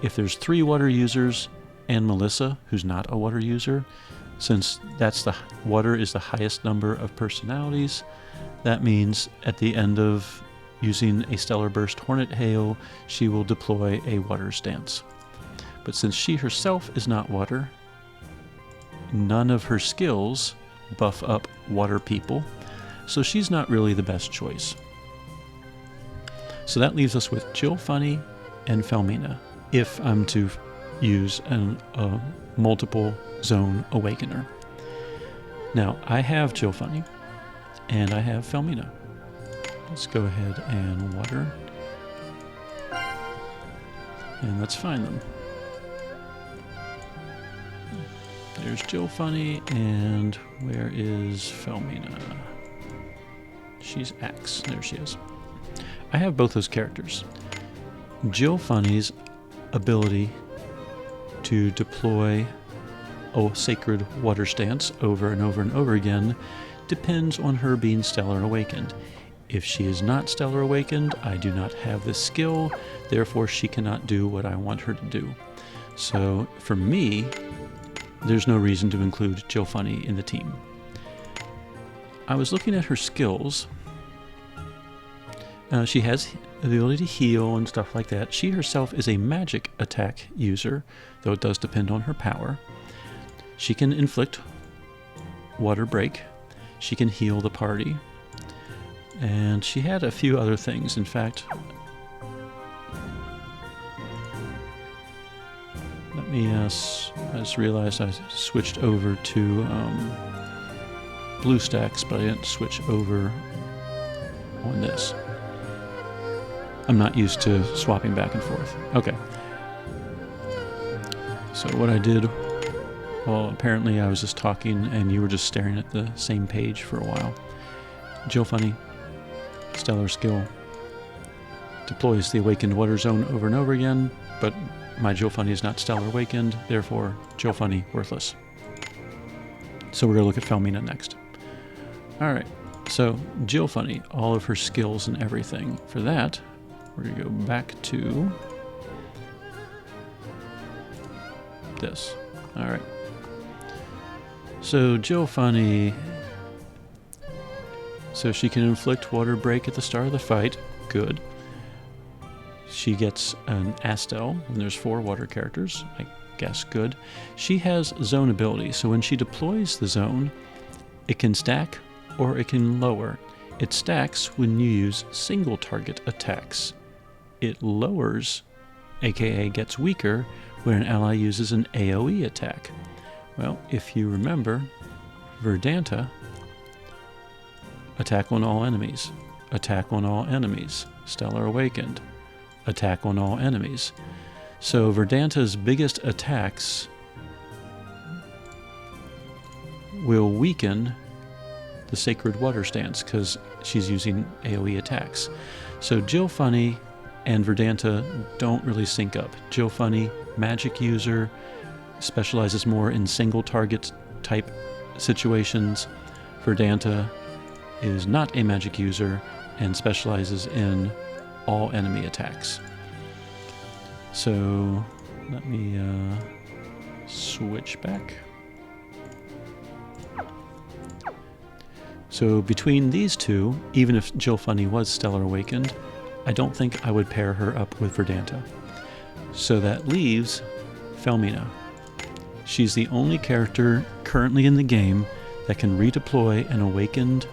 if there's 3 water users and Melissa, who's not a water user, since water is the highest number of personalities, that means at the end of using a Stellar Burst Hornet Hail, she will deploy a water stance. But since she herself is not water, none of her skills buff up water people, so she's not really the best choice. So that leaves us with Jill Funny and Felmina, if I'm to use a multiple zone awakener. Now, I have Jill Funny, and I have Felmina. Let's go ahead and water, and let's find them. There's Jill Funny, and where is Felmina? She's Axe. There she is. I have both those characters. Jill Funny's ability to deploy a sacred water stance over and over and over again depends on her being Stellar Awakened. If she is not Stellar Awakened, I do not have this skill, therefore she cannot do what I want her to do. So for me, there's no reason to include Jill Funny in the team. I was looking at her skills. She has the ability to heal and stuff like that. She herself is a magic attack user, though it does depend on her power. She can inflict water break. She can heal the party. And she had a few other things. In fact, let me, I just realized I switched over to blue stacks, but I didn't switch over on this. I'm not used to swapping back and forth. Okay. So what I did, well, apparently I was just talking and you were just staring at the same page for a while. Jill Funny, stellar skill, deploys the awakened water zone over and over again, but my Jill Funny is not stellar awakened, therefore Jill Funny worthless. So we're going to look at Felmina next. Alright, so Jill Funny, all of her skills and everything. For that, we're going to go back to this. Alright. So Jill Funny, so she can inflict water break at the start of the fight. Good. She gets an Astel when there's 4 water characters. I guess good. She has zone ability, so when she deploys the zone, it can stack or it can lower. It stacks when you use single target attacks. It lowers, aka gets weaker, when an ally uses an AoE attack. Well, if you remember, Verdanta, attack on all enemies, attack on all enemies, Stellar Awakened, attack on all enemies. So Verdanta's biggest attacks will weaken the Sacred Water stance because she's using AoE attacks. So Jill Funny and Verdanta don't really sync up. Jill Funny, magic user, specializes more in single target type situations. Verdanta is not a magic user and specializes in all enemy attacks. So let me switch back. So between these two, even if Jill Funny was Stellar Awakened, I don't think I would pair her up with Verdanta. So that leaves Felmina. She's the only character currently in the game that can redeploy an awakened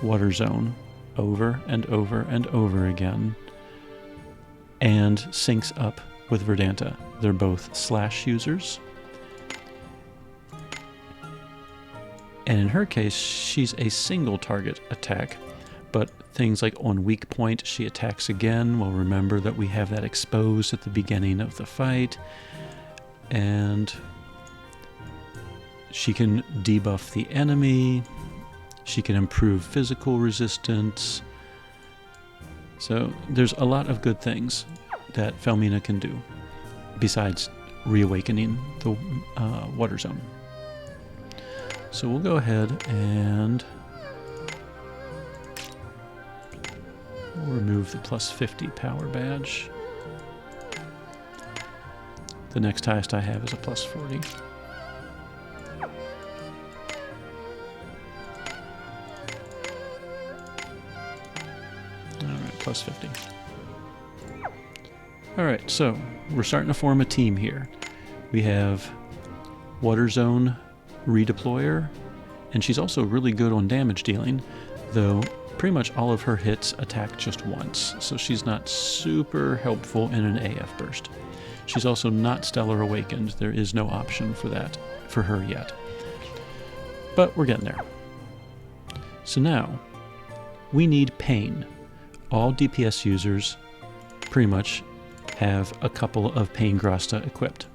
water zone over and over and over again and syncs up with Verdanta. They're both slash users. And in her case, she's a single target attack, but things like on weak point, she attacks again. Well, remember that we have that exposed at the beginning of the fight. And she can debuff the enemy. She can improve physical resistance. So there's a lot of good things that Felmina can do besides reawakening the water zone. So we'll go ahead and we'll remove the plus 50 power badge. The next highest I have is a plus 40. Alright, plus 50. Alright, so we're starting to form a team here. We have Water Zone Redeployer, and she's also really good on damage dealing, though pretty much all of her hits attack just once, so she's not super helpful in an AF burst. She's also not Stellar Awakened. There is no option for that for her yet. But we're getting there. So now, we need Pain. All DPS users pretty much have a couple of Pain Grasta equipped.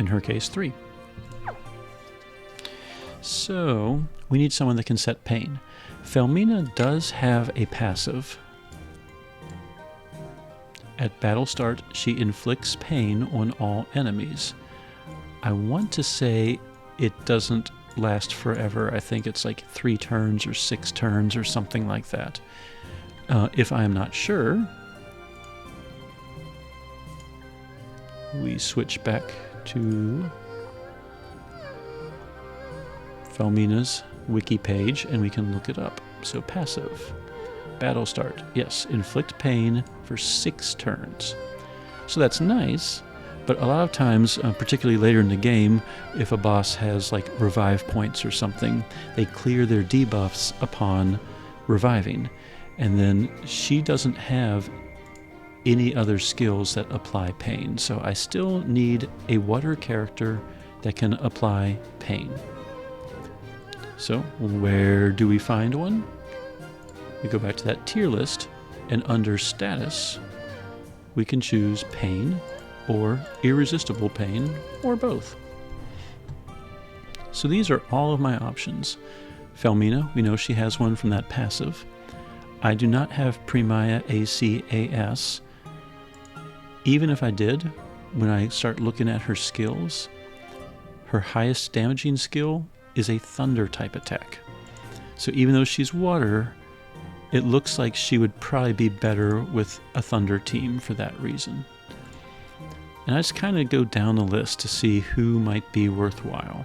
In her case, 3. So, we need someone that can set Pain. Felmina does have a passive. At battle start, she inflicts pain on all enemies. I want to say it doesn't last forever. I think it's like 3 turns or 6 turns or something like that. If I am not sure, we switch back to Felmina's wiki page and we can look it up. So passive. Battle start. Yes, inflict pain for 6 turns. So that's nice, But a lot of times, particularly later in the game, if a boss has like revive points or something, they clear their debuffs upon reviving. And then she doesn't have any other skills that apply pain. So I still need a water character that can apply pain. So where do we find one? We go back to that tier list, and under status, we can choose pain or irresistible pain, or both. So these are all of my options. Felmina, we know she has one from that passive. I do not have Premia ACAS. Even if I did, when I start looking at her skills, her highest damaging skill is a thunder type attack. So even though she's water, it looks like she would probably be better with a thunder team for that reason. And I just kind of go down the list to see who might be worthwhile.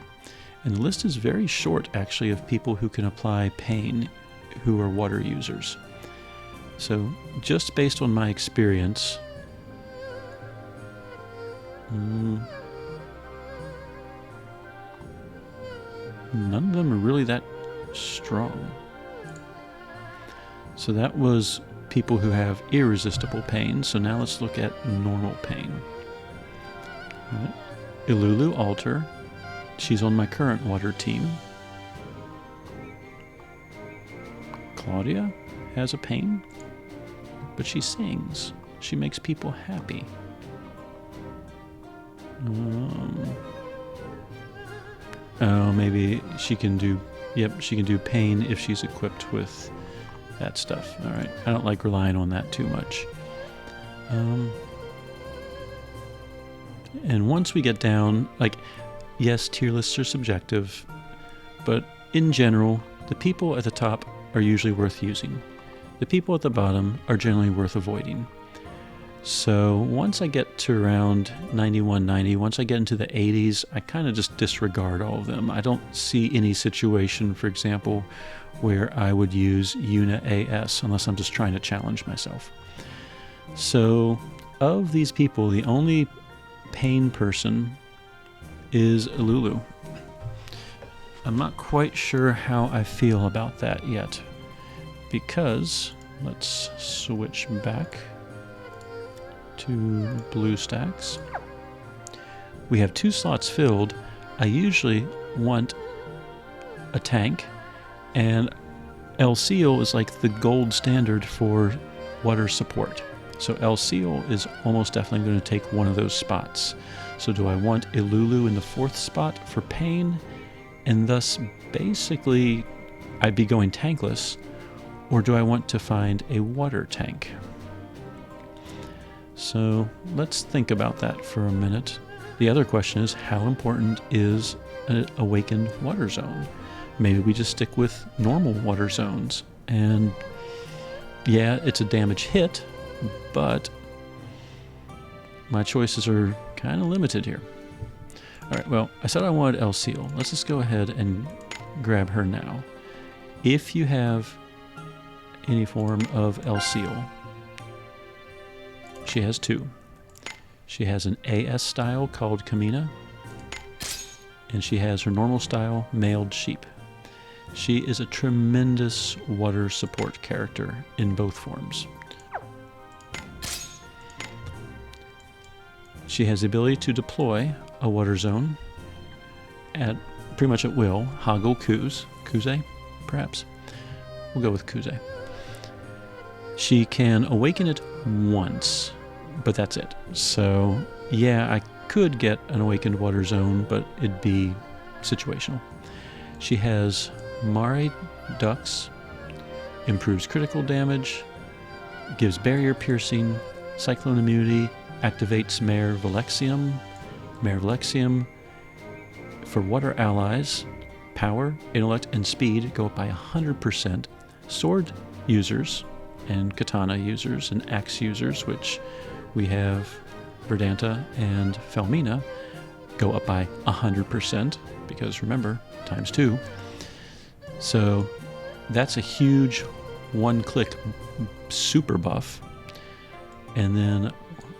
And the list is very short, actually, of people who can apply pain who are water users. So just based on my experience, none of them are really that strong. So that was people who have irresistible pain. So now let's look at normal pain. All right. Ilulu Alter. She's on my current water team. Claudia has a pain, but she sings. She makes people happy. Oh, maybe she can do... Yep, she can do pain if she's equipped with that stuff. All right. I don't like relying on that too much. And once we get down, like, yes, tier lists are subjective, but in general, the people at the top are usually worth using. The people at the bottom are generally worth avoiding. So once I get to around 91, 90, once I get into the 80s, I kind of just disregard all of them. I don't see any situation, for example, where I would use Una AS unless I'm just trying to challenge myself. So of these people, the only pain person is Ilulu. I'm not quite sure how I feel about that yet, because let's switch back to BlueStacks. We have 2 slots filled. I usually want a tank, and El Seal is like the gold standard for water support. So El Seal is almost definitely going to take one of those spots. So do I want Ilulu in the 4th spot for pain, and thus basically I'd be going tankless, or do I want to find a water tank? So let's think about that for a minute. The other question is, how important is an awakened water zone? Maybe we just stick with normal water zones. And yeah, it's a damage hit, but my choices are kind of limited here. All right, well, I said I wanted El Seal. Let's just go ahead and grab her now. If you have any form of El Seal, she has 2. She has an AS style called Kamina, and she has her normal style, Mailed Sheep. She is a tremendous water support character in both forms. She has the ability to deploy a water zone at pretty much at will. Hoggle Kuze, perhaps. We'll go with Kuze. She can awaken it once, but that's it. So yeah, I could get an awakened water zone, but it'd be situational. She has Mare Ducks, improves critical damage, gives barrier piercing, cyclone immunity, activates Mare Valexium. Mare Valexium for water allies, power, intellect, and speed go up by 100%. Sword users and katana users and axe users, which we have Verdanta and Felmina, go up by 100%, because remember, times 2. So that's a huge one-click super buff. And then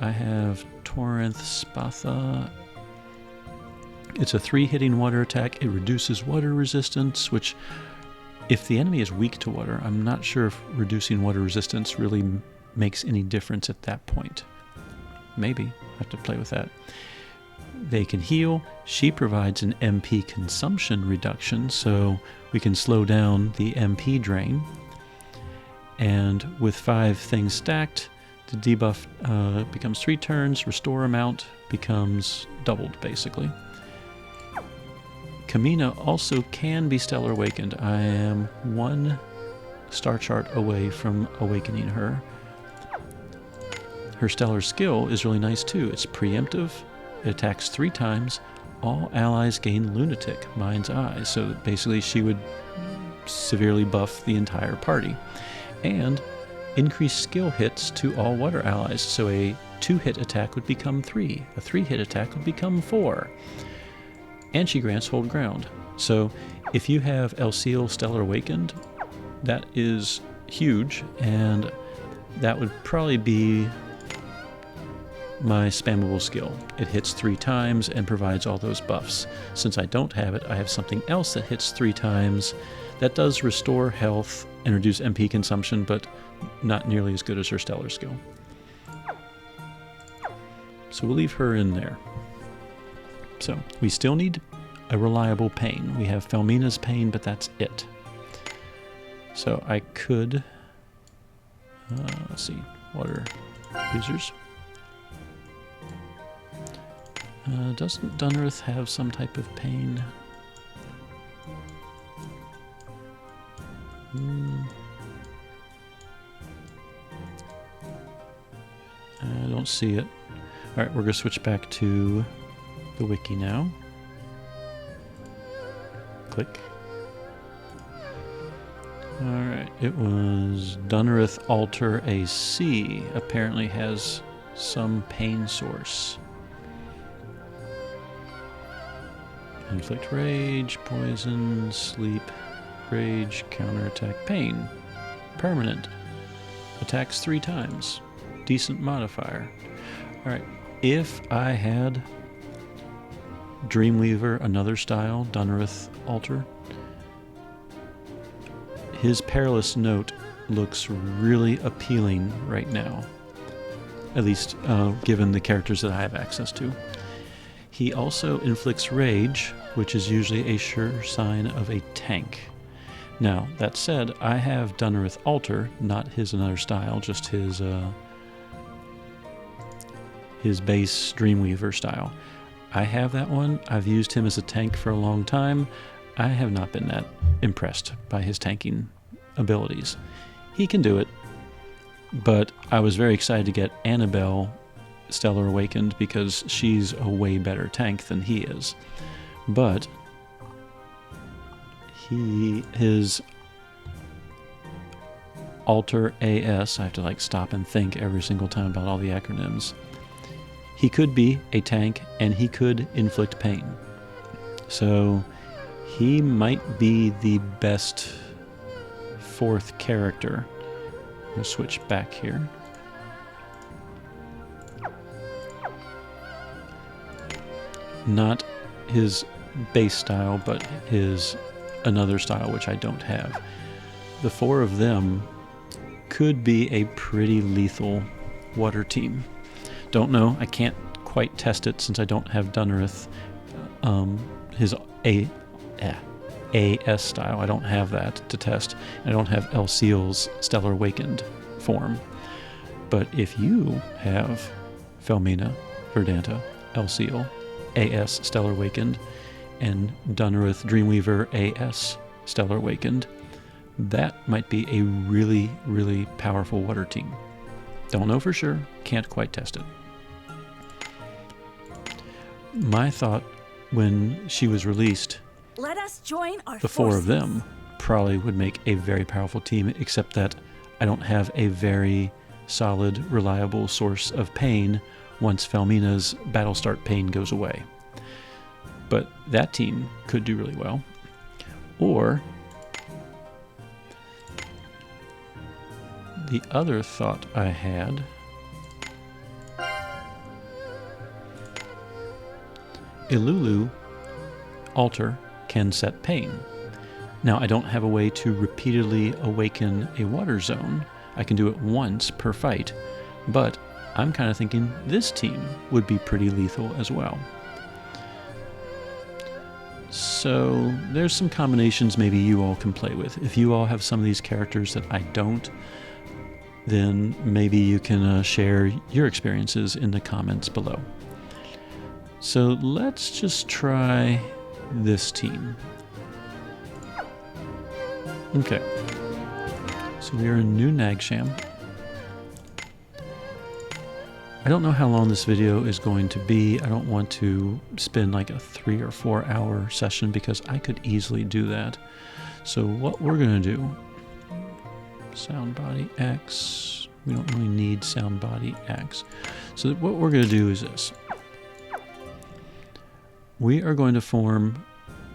I have Torrent Spatha. It's a 3-hitting water attack. It reduces water resistance, which, if the enemy is weak to water, I'm not sure if reducing water resistance really makes any difference at that point. Maybe. I have to play with that. They can heal. She provides an MP consumption reduction, so we can slow down the MP drain. And with 5 things stacked, the debuff becomes 3 turns, restore amount becomes doubled, basically. Kamina also can be Stellar Awakened. I am 1 star chart away from awakening her. Her Stellar skill is really nice too. It's preemptive, it attacks 3 times, all allies gain Lunatic, Mind's Eye, so basically she would severely buff the entire party. And increase skill hits to all water allies, so a 2-hit attack would become 3, a 3-hit attack would become 4. And she grants Hold Ground. So if you have Elseal Stellar Awakened, that is huge, and that would probably be my spammable skill. It hits 3 times and provides all those buffs. Since I don't have it, I have something else that hits 3 times that does restore health and reduce MP consumption, but not nearly as good as her Stellar skill. So we'll leave her in there. So we still need a reliable Pain. We have Felmina's Pain, but that's it. So I could, let's see, water users. Doesn't Dunrith have some type of Pain? I don't see it. Alright, we're going to switch back to the wiki now. Click. Alright, it was Dunrith Alter AC. Apparently has some pain source. Inflict Rage, Poison, Sleep, Rage, Counterattack, Pain. Permanent. Attacks 3 times. Decent modifier. Alright, if I had Dreamweaver, another style, Dunrith Alter, his Perilous Note looks really appealing right now. At least given the characters that I have access to. He also inflicts Rage, which is usually a sure sign of a tank. Now, that said, I have Dunrith Alter, not his another style, just his base Dreamweaver style. I have that one. I've used him as a tank for a long time. I have not been that impressed by his tanking abilities. He can do it, but I was very excited to get Annabelle Stellar Awakened because she's a way better tank than he is. But his Alter AS, I have to like stop and think every single time about all the acronyms. He could be a tank and he could inflict pain. So he might be the best 4th character. I'm going to switch back here. Not his base style, but his another style, which I don't have. The 4 of them could be a pretty lethal water team. Don't know. I can't quite test it since I don't have Dunrith. His AS style. I don't have that to test. I don't have Elseal's Stellar Awakened form. But if you have Felmina, Verdanta, Elseal, AS Stellar Awakened, and Dunrith Dreamweaver AS Stellar Awakened, that might be a really, really powerful water team. Don't know for sure. Can't quite test it. My thought when she was released, Let us join our the 4 of forces. them probably would make a very powerful team, except that I don't have a very solid, reliable source of pain once Felmina's battle start pain goes away. But that team could do really well. Or the other thought I had Ilulu altar can set pain. Now, I don't have a way to repeatedly awaken a water zone. I can do it once per fight, but I'm kind of thinking this team would be pretty lethal as well. So there's some combinations maybe you all can play with. If you all have some of these characters that I don't, then maybe you can share your experiences in the comments below. So let's just try this team. Okay, so we are in New Nagsham. I don't know how long this video is going to be. I don't want to spend like a 3 or 4 hour session because I could easily do that. So what we're going to do, sound body X, we don't really need sound body X. So what we're going to do is this. We are going to form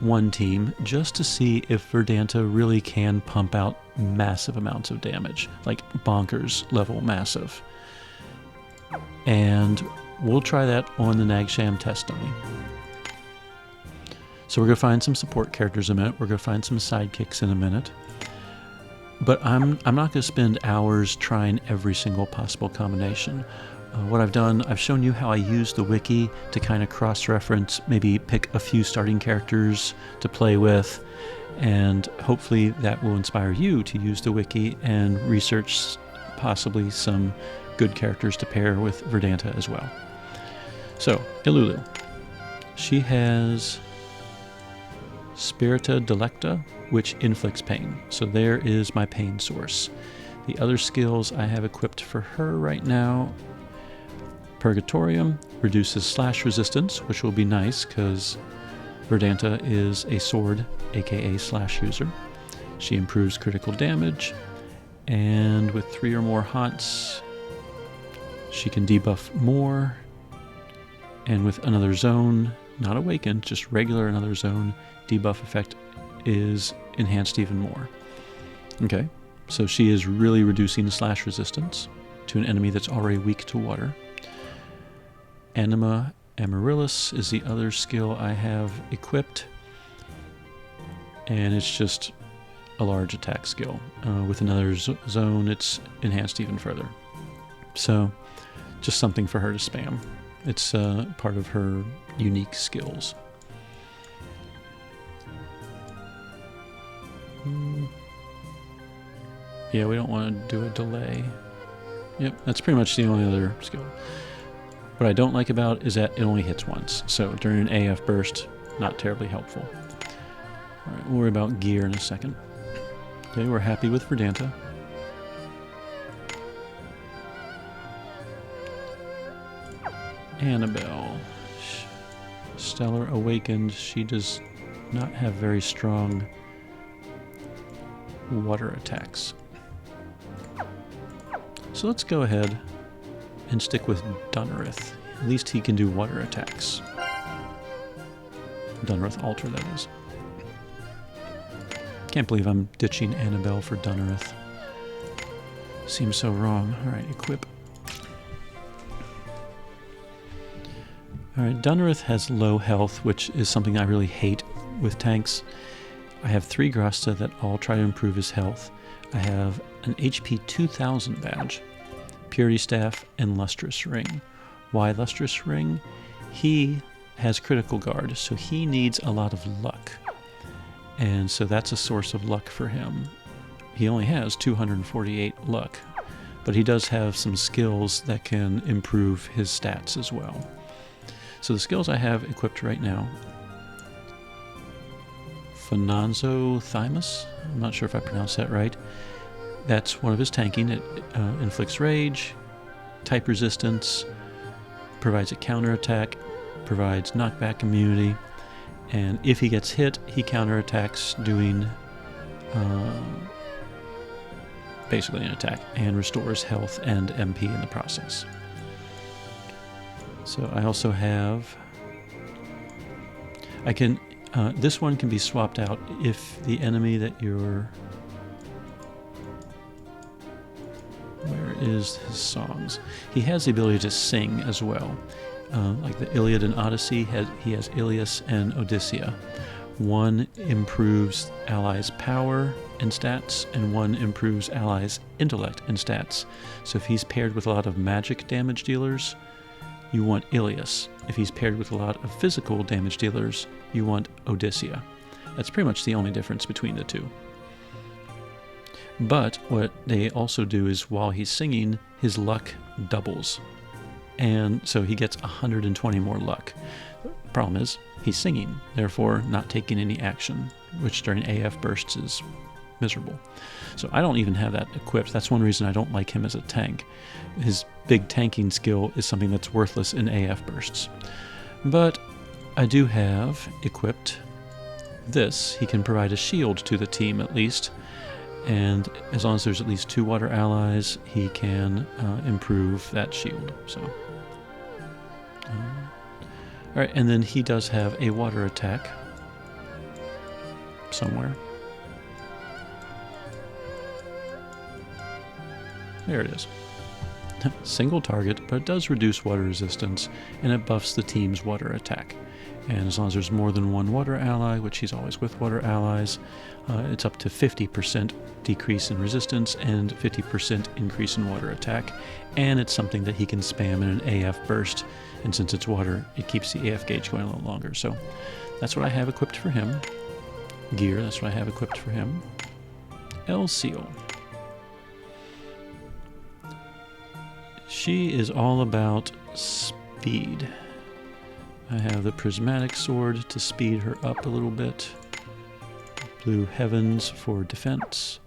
one team just to see if Verdanta really can pump out massive amounts of damage, like bonkers level massive. And we'll try that on the Nagsham test dummy. So we're going to find some support characters in a minute. We're going to find some sidekicks in a minute. But I'm not going to spend hours trying every single possible combination. What I've done, I've shown you how I use the wiki to kind of cross-reference, maybe pick a few starting characters to play with, and hopefully that will inspire you to use the wiki and research possibly some good characters to pair with Verdanta as well. So, Ilulu. She has Spirita Delecta, which inflicts pain. So there is my pain source. The other skills I have equipped for her right now: Purgatorium reduces slash resistance, which will be nice because Verdanta is a sword, aka slash user. She improves critical damage, and with 3 or more haunts, she can debuff more. And with another zone, not awakened, just regular another zone, debuff effect is enhanced even more. Okay, so she is really reducing the slash resistance to an enemy that's already weak to water. Anima Amaryllis is the other skill I have equipped, and it's just a large attack skill. With another zone, it's enhanced even further. So, just something for her to spam. It's part of her unique skills. Yeah, we don't want to do a delay. Yep, that's pretty much the only other skill. What I don't like about it is that it only hits once, so during an AF burst, not terribly helpful. Alright, we'll worry about gear in a second. Okay, we're happy with Verdanta. Annabelle. Stellar Awakened. She does not have very strong water attacks. So let's go ahead and stick with Dunnerith. At least he can do water attacks. Dunnerith Altar, that is. Can't believe I'm ditching Annabelle for Dunnerith. Seems so wrong. Alright, equip. Alright, Dunnerith has low health, which is something I really hate with tanks. I have 3 Grasta that all try to improve his health. I have an HP 2000 badge, Purity Staff, and Lustrous Ring. Why Lustrous Ring? He has critical guard, so he needs a lot of luck. And so that's a source of luck for him. He only has 248 luck, but he does have some skills that can improve his stats as well. So the skills I have equipped right now: Finanzo Thymus, I'm not sure if I pronounced that right. That's one of his tanking. It inflicts rage, type resistance, provides a counterattack, provides knockback immunity, and if he gets hit, he counterattacks doing basically an attack, and restores health and MP in the process. So I also have, I can, this one can be swapped out if the enemy that you're, where is his songs? He has the ability to sing as well. like the Iliad and Odyssey, he has Ilias and Odysseia. One improves allies' power and stats, and one improves allies' intellect and stats. So if he's paired with a lot of magic damage dealers, you want Ilias. If he's paired with a lot of physical damage dealers, you want Odysseia. That's pretty much the only difference between the two. But what they also do is while he's singing, his luck doubles. And so he gets 120 more luck. Problem is, he's singing, therefore not taking any action, which during AF bursts is miserable. So I don't even have that equipped. That's one reason I don't like him as a tank. His big tanking skill is something that's worthless in AF bursts. But I do have equipped this. He can provide a shield to the team at least, and as long as there's at least 2 water allies, he can improve that shield. So, all right, and then he does have a water attack somewhere. There it is. Single target, but it does reduce water resistance, and it buffs the team's water attack. And as long as there's more than 1 water ally, which he's always with water allies, it's up to 50% decrease in resistance and 50% increase in water attack. And it's something that he can spam in an AF burst, and since it's water, it keeps the AF gauge going a little longer. So that's what I have equipped for him. Gear, that's what I have equipped for him. El Seal. She is all about speed. I have the prismatic sword to speed her up a little bit. Blue heavens for defense.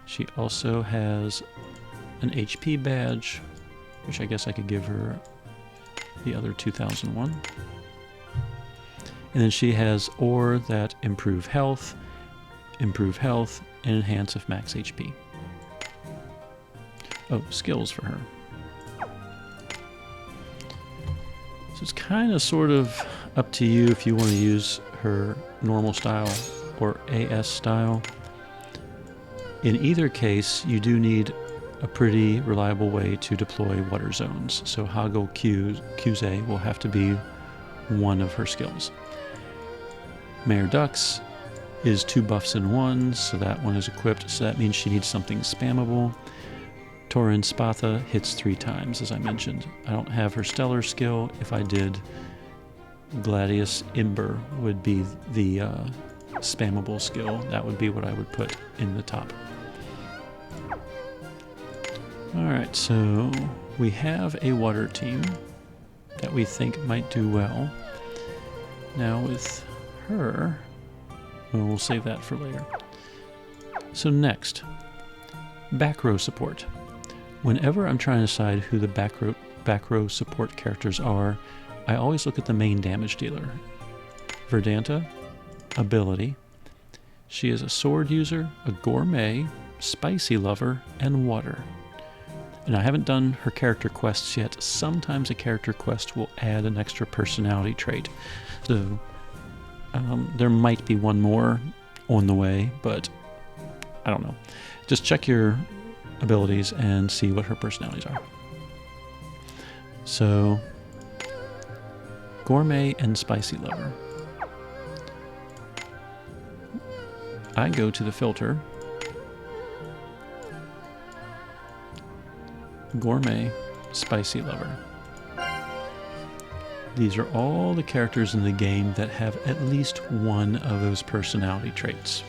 She also has an HP badge, which I guess I could give her the other 2001. And then she has ore that improve health, and enhance if max HP. Oh, skills for her. So it's kind of sort of up to you if you want to use her normal style or AS style. In either case, you do need a pretty reliable way to deploy water zones. So Hagel Qze will have to be one of her skills. Mayor Dux is 2 buffs in 1, so that one is equipped, so that means she needs something spammable. Torin Spatha hits 3 times, as I mentioned. I don't have her stellar skill. If I did, Gladius Imber would be the spammable skill. That would be what I would put in the top. Alright, so we have a water team that we think might do well. Now with her, well, we'll save that for later. So next, back row support. Whenever I'm trying to decide who the back row support characters are, I always look at the main damage dealer. Verdanta, ability. She is a sword user, a gourmet, spicy lover, and water. And I haven't done her character quests yet. Sometimes a character quest will add an extra personality trait. So there might be one more on the way, but I don't know. Just check your abilities and see what her personalities are. So, gourmet and spicy lover. I go to the filter, gourmet, spicy lover. These are all the characters in the game that have at least one of those personality traits.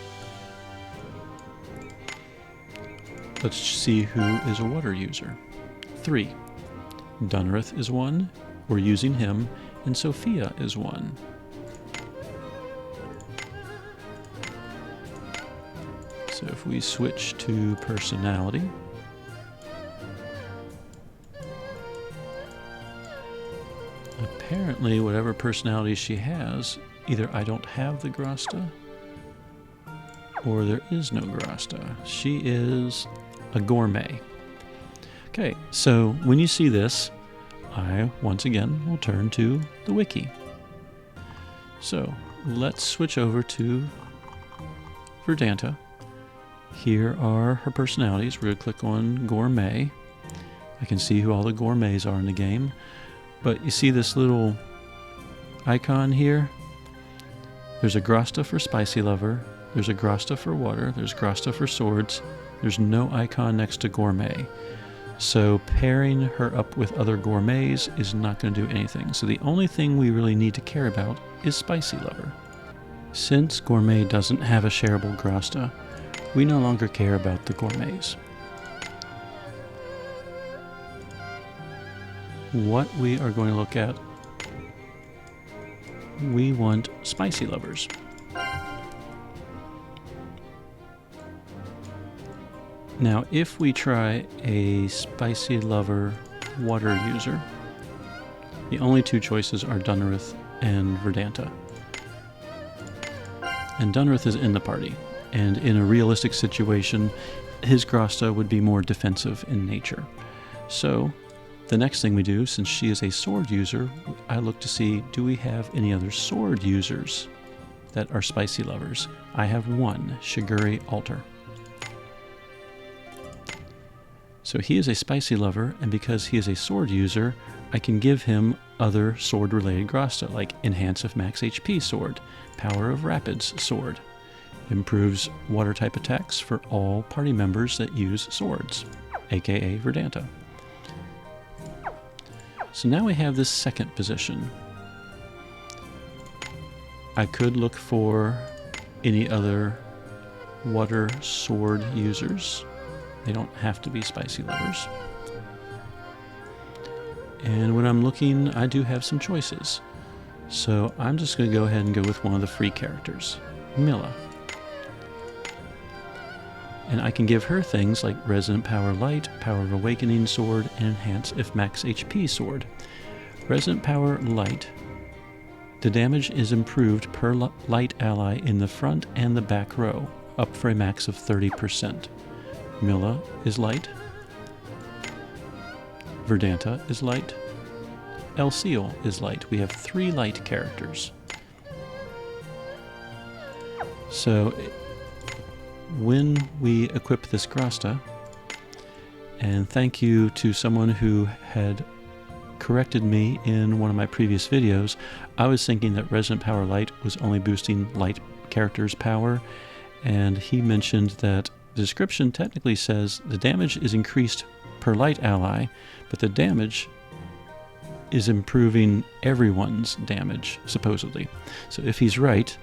Let's see who is a water user. 3. Dunrith is 1. We're using him. And Sophia is 1. So if we switch to personality, apparently whatever personality she has, either I don't have the Grasta or there is no Grasta. She is a gourmet. Okay, so when you see this, I once again will turn to the wiki. So let's switch over to Verdanta. Here are her personalities. We're going to click on gourmet. I can see who all the gourmets are in the game. But you see this little icon here? There's a Grasta for Spicy Lover, there's a Grasta for Water, there's Grasta for Swords, there's no icon next to Gourmet. So pairing her up with other gourmets is not going to do anything. So the only thing we really need to care about is Spicy Lover. Since Gourmet doesn't have a shareable Grasta, we no longer care about the gourmets. What we are going to look at, we want Spicy Lovers. Now, if we try a Spicy Lover water user, the only two choices are Dunrith and Verdanta. And Dunrith is in the party, and in a realistic situation, his Grasta would be more defensive in nature. So, the next thing we do, since she is a sword user, I look to see, do we have any other sword users that are Spicy Lovers? I have one, Shiguri Alter. So he is a Spicy Lover, and because he is a sword user, I can give him other sword-related Grasta, like Enhance of Max HP Sword, Power of Rapids Sword, improves water-type attacks for all party members that use swords, aka Verdanta. So now we have this second position. I could look for any other water sword users. They don't have to be Spicy Lovers. And when I'm looking, I do have some choices. So I'm just going to go ahead and go with one of the free characters, Milla. And I can give her things like Resonant Power Light, Power of Awakening Sword, and Enhance if Max HP Sword. Resonant Power Light. The damage is improved per light ally in the front and the back row, up for a max of 30%. Milla is light. Verdanta is light. Elseal is light. We have 3 light characters. So when we equip this Grasta, and thank you to someone who had corrected me in one of my previous videos, I was thinking that Resonant Power Light was only boosting light characters' power, and he mentioned that the description technically says the damage is increased per light ally, but the damage is improving everyone's damage, supposedly. So if he's right,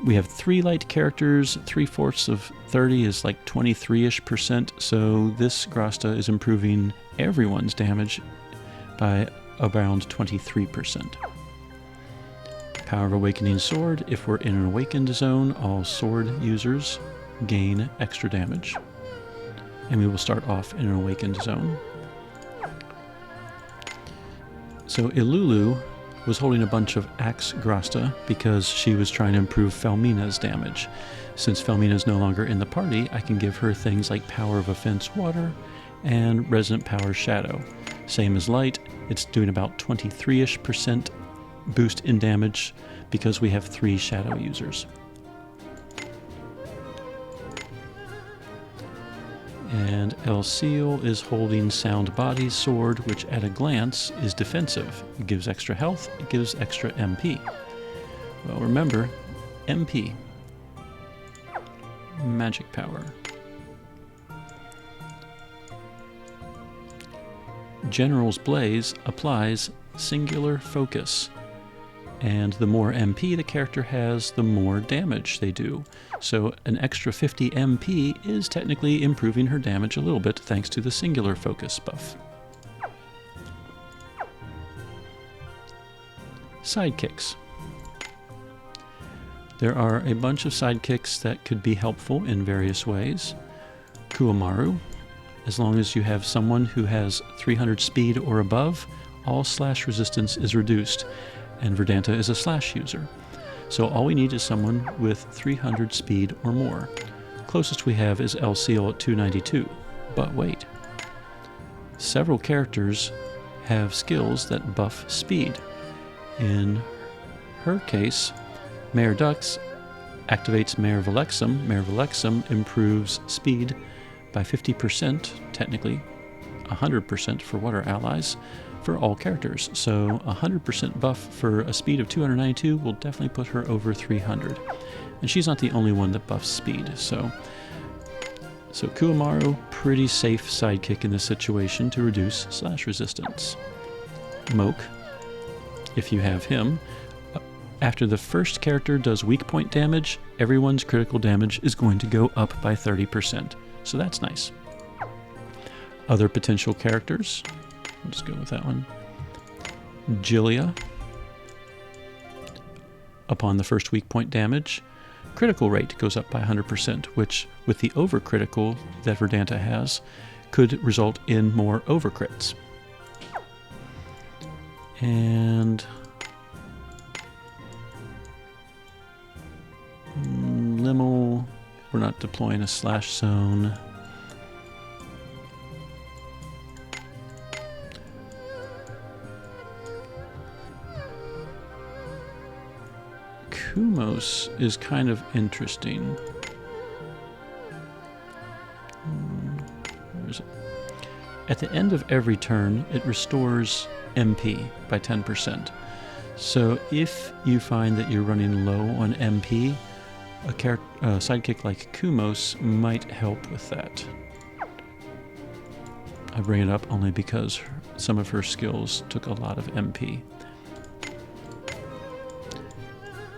we have 3 light characters, 3/4 of 30 is like 23-ish%, so this Grasta is improving everyone's damage by around 23%. Power of Awakening Sword, if we're in an awakened zone, all sword users gain extra damage. And we will start off in an awakened zone. So Ilulu was holding a bunch of Axe Grasta because she was trying to improve Felmina's damage. Since Felmina is no longer in the party, I can give her things like Power of Offense Water and Resonant Power Shadow. Same as Light, it's doing about 23-ish% boost in damage because we have 3 Shadow users. And Elseal is holding Sound Body Sword, which at a glance is defensive. It gives extra health, it gives extra MP. Well, remember, MP. Magic power. General's Blaze applies singular focus. And the more MP the character has, the more damage they do. So an extra 50 MP is technically improving her damage a little bit thanks to the singular focus buff. Sidekicks. There are a bunch of sidekicks that could be helpful in various ways. Kuwamaru, as long as you have someone who has 300 speed or above, all slash resistance is reduced. And Verdanta is a slash user. So all we need is someone with 300 speed or more. Closest we have is Elseal at 292. But wait. Several characters have skills that buff speed. In her case, Mare Dux activates Mare Velexum. Mare Velexum improves speed by 50%, technically 100% for water allies, for all characters. So 100% buff for a speed of 292 will definitely put her over 300. And she's not the only one that buffs speed. So Kuwamaru, pretty safe sidekick in this situation to reduce slash resistance. Moke, if you have him, after the first character does weak point damage, everyone's critical damage is going to go up by 30%. So that's nice. Other potential characters, let's go with that one. Jillia, upon the first weak point damage, critical rate goes up by 100%, which, with the overcritical that Verdanta has, could result in more overcrits. And Limmel, we're not deploying a slash zone. Kumos is kind of interesting. Where is it? At the end of every turn, it restores MP by 10%. So if you find that you're running low on MP, a sidekick like Kumos might help with that. I bring it up only because some of her skills took a lot of MP.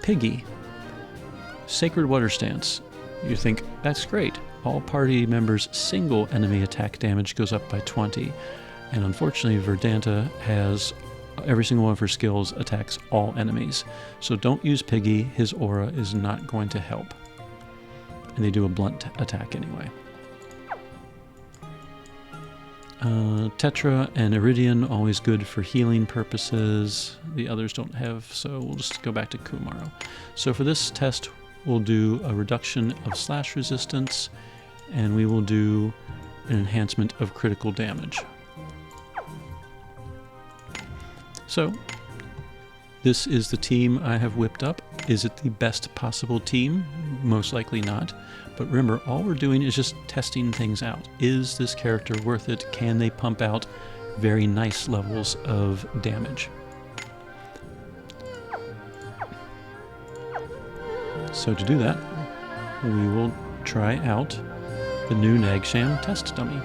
Piggy, Sacred Water Stance. You think, that's great. All party members' single enemy attack damage goes up by 20. And unfortunately, Verdanta has every single one of her skills attacks all enemies. So don't use Piggy. His aura is not going to help. And they do a blunt attack anyway. Tetra and Iridian, always good for healing purposes. The others don't have, so we'll just go back to Kuwamaru. So for this test, we'll do a reduction of slash resistance, and we will do an enhancement of critical damage. So, this is the team I have whipped up. Is it the best possible team? Most likely not. But remember, all we're doing is just testing things out. Is this character worth it? Can they pump out very nice levels of damage? So to do that, we will try out the new Nagsham test dummy.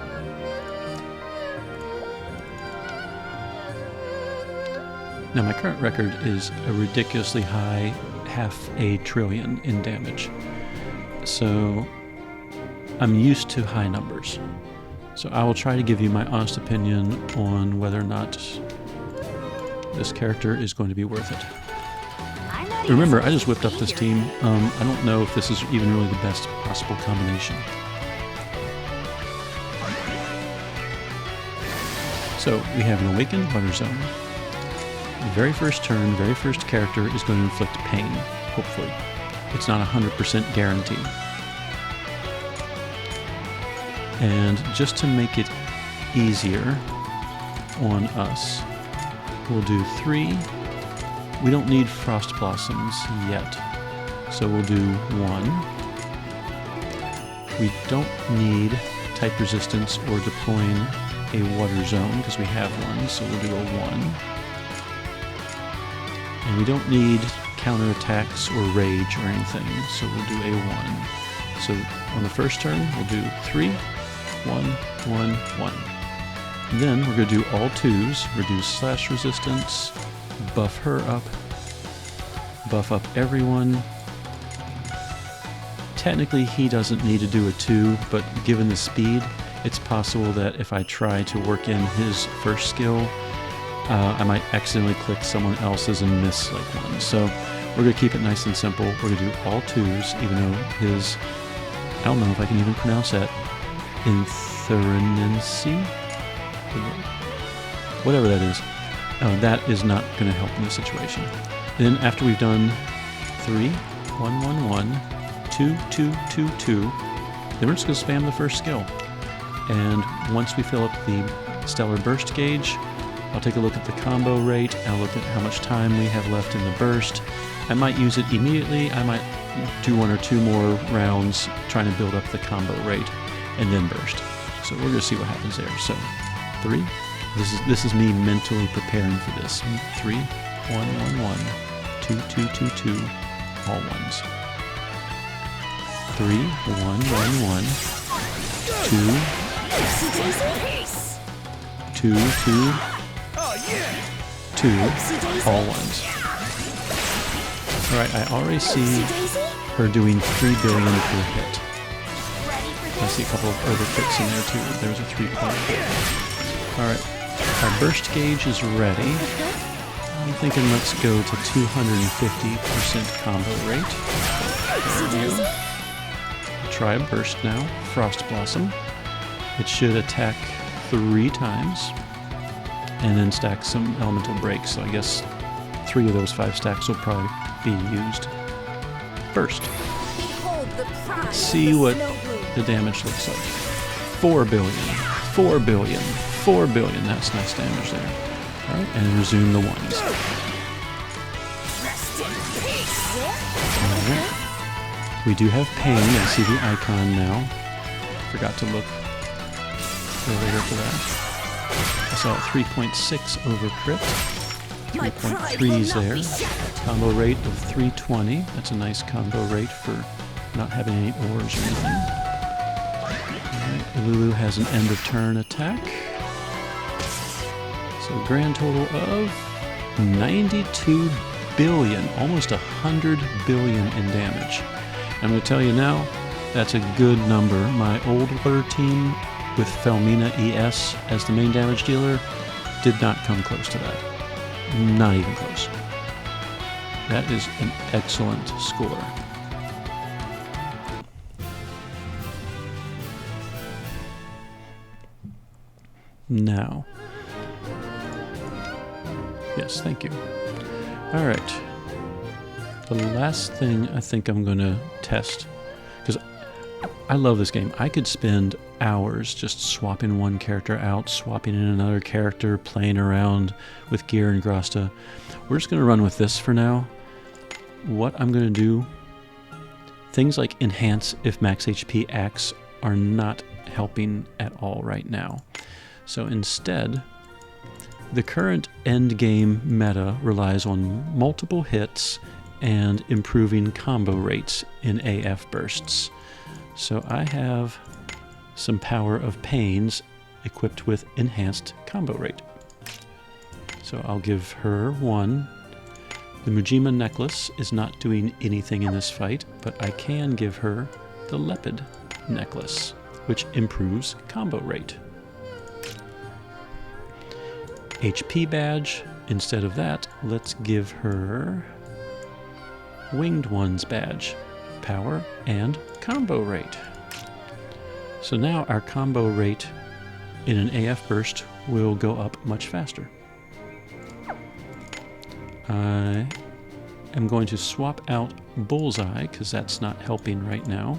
Now my current record is a ridiculously high 500 billion in damage. So I'm used to high numbers. So I will try to give you my honest opinion on whether or not this character is going to be worth it. Remember, I just whipped up this team. I don't know if this is even really the best possible combination. So we have an Awakened Water Zone. The very first turn, the very first character is going to inflict pain, hopefully. It's not 100% guarantee. And just to make it easier on us, we'll do 3. We don't need Frost Blossoms yet, so we'll do 1. We don't need type resistance or deploying a water zone because we have one, so we'll do a 1. And we don't need counterattacks or rage or anything, so we'll do a 1. So on the first turn, we'll do 3, 1, 1, 1. And then we're going to do all 2s, reduce slash resistance, buff her up, buff up everyone. Technically, he doesn't need to do a 2, but given the speed, it's possible that if I try to work in his first skill, I might accidentally click someone else's and miss like one. So we're going to keep it nice and simple. We're going to do all 2s, even though his, I don't know if I can even pronounce that, Intherency? Whatever that is. That is not going to help in this situation. Then after we've done 3, 1, 1, 1, 2, 2, 2, 2, then we're just going to spam the first skill. And once we fill up the Stellar Burst gauge, I'll take a look at the combo rate, I'll look at how much time we have left in the burst. I might use it immediately, I might do 1 or 2 more rounds trying to build up the combo rate, and then burst. So we're going to see what happens there. So 3, This is me mentally preparing for this. 3, 1, 1, 1, 2, 2, 2, 2, all ones. 3, 1, 1, 1, 2, 2, 2, 2, all ones. Alright, I already see her doing 3 billion per hit. I see a couple of overkicks in there too. There's a 3-point. Alright, our burst gauge is ready. I'm thinking let's go to 250% combo rate. There we go. Try a burst now. Frost Blossom. It should attack 3 times. And then stack some elemental breaks. So I guess 3 of those 5 stacks will probably be used. Burst. Let's see what the damage looks like. 4 billion. 4 billion. 4 billion. That's nice damage there. Alright, and resume the ones. Alright. We do have pain. I see the icon now. Forgot to look earlier for that. I saw 3.6 over crit. 3.3s there. Combo rate of 320. That's a nice combo rate for not having any ores or anything. Alright, Lulu has an end of turn attack. So a grand total of 92 billion, almost 100 billion in damage. I'm going to tell you now, that's a good number. My older team with Felmina ES as the main damage dealer did not come close to that. Not even close. That is an excellent score. Now. Yes, thank you. All right. The last thing I think I'm going to test, because I love this game. I could spend hours just swapping one character out, swapping in another character, playing around with gear and Grasta. We're just going to run with this for now. What I'm going to do, things like enhance if max HP acts are not helping at all right now. So instead, the current endgame meta relies on multiple hits and improving combo rates in AF bursts. So I have some Power of Pains equipped with enhanced combo rate. So I'll give her 1. The Mujima necklace is not doing anything in this fight, but I can give her the Leopard necklace, which improves combo rate. HP badge, instead of that, let's give her Winged One's badge, power and combo rate. So now our combo rate in an AF burst will go up much faster. I am going to swap out Bullseye because that's not helping right now.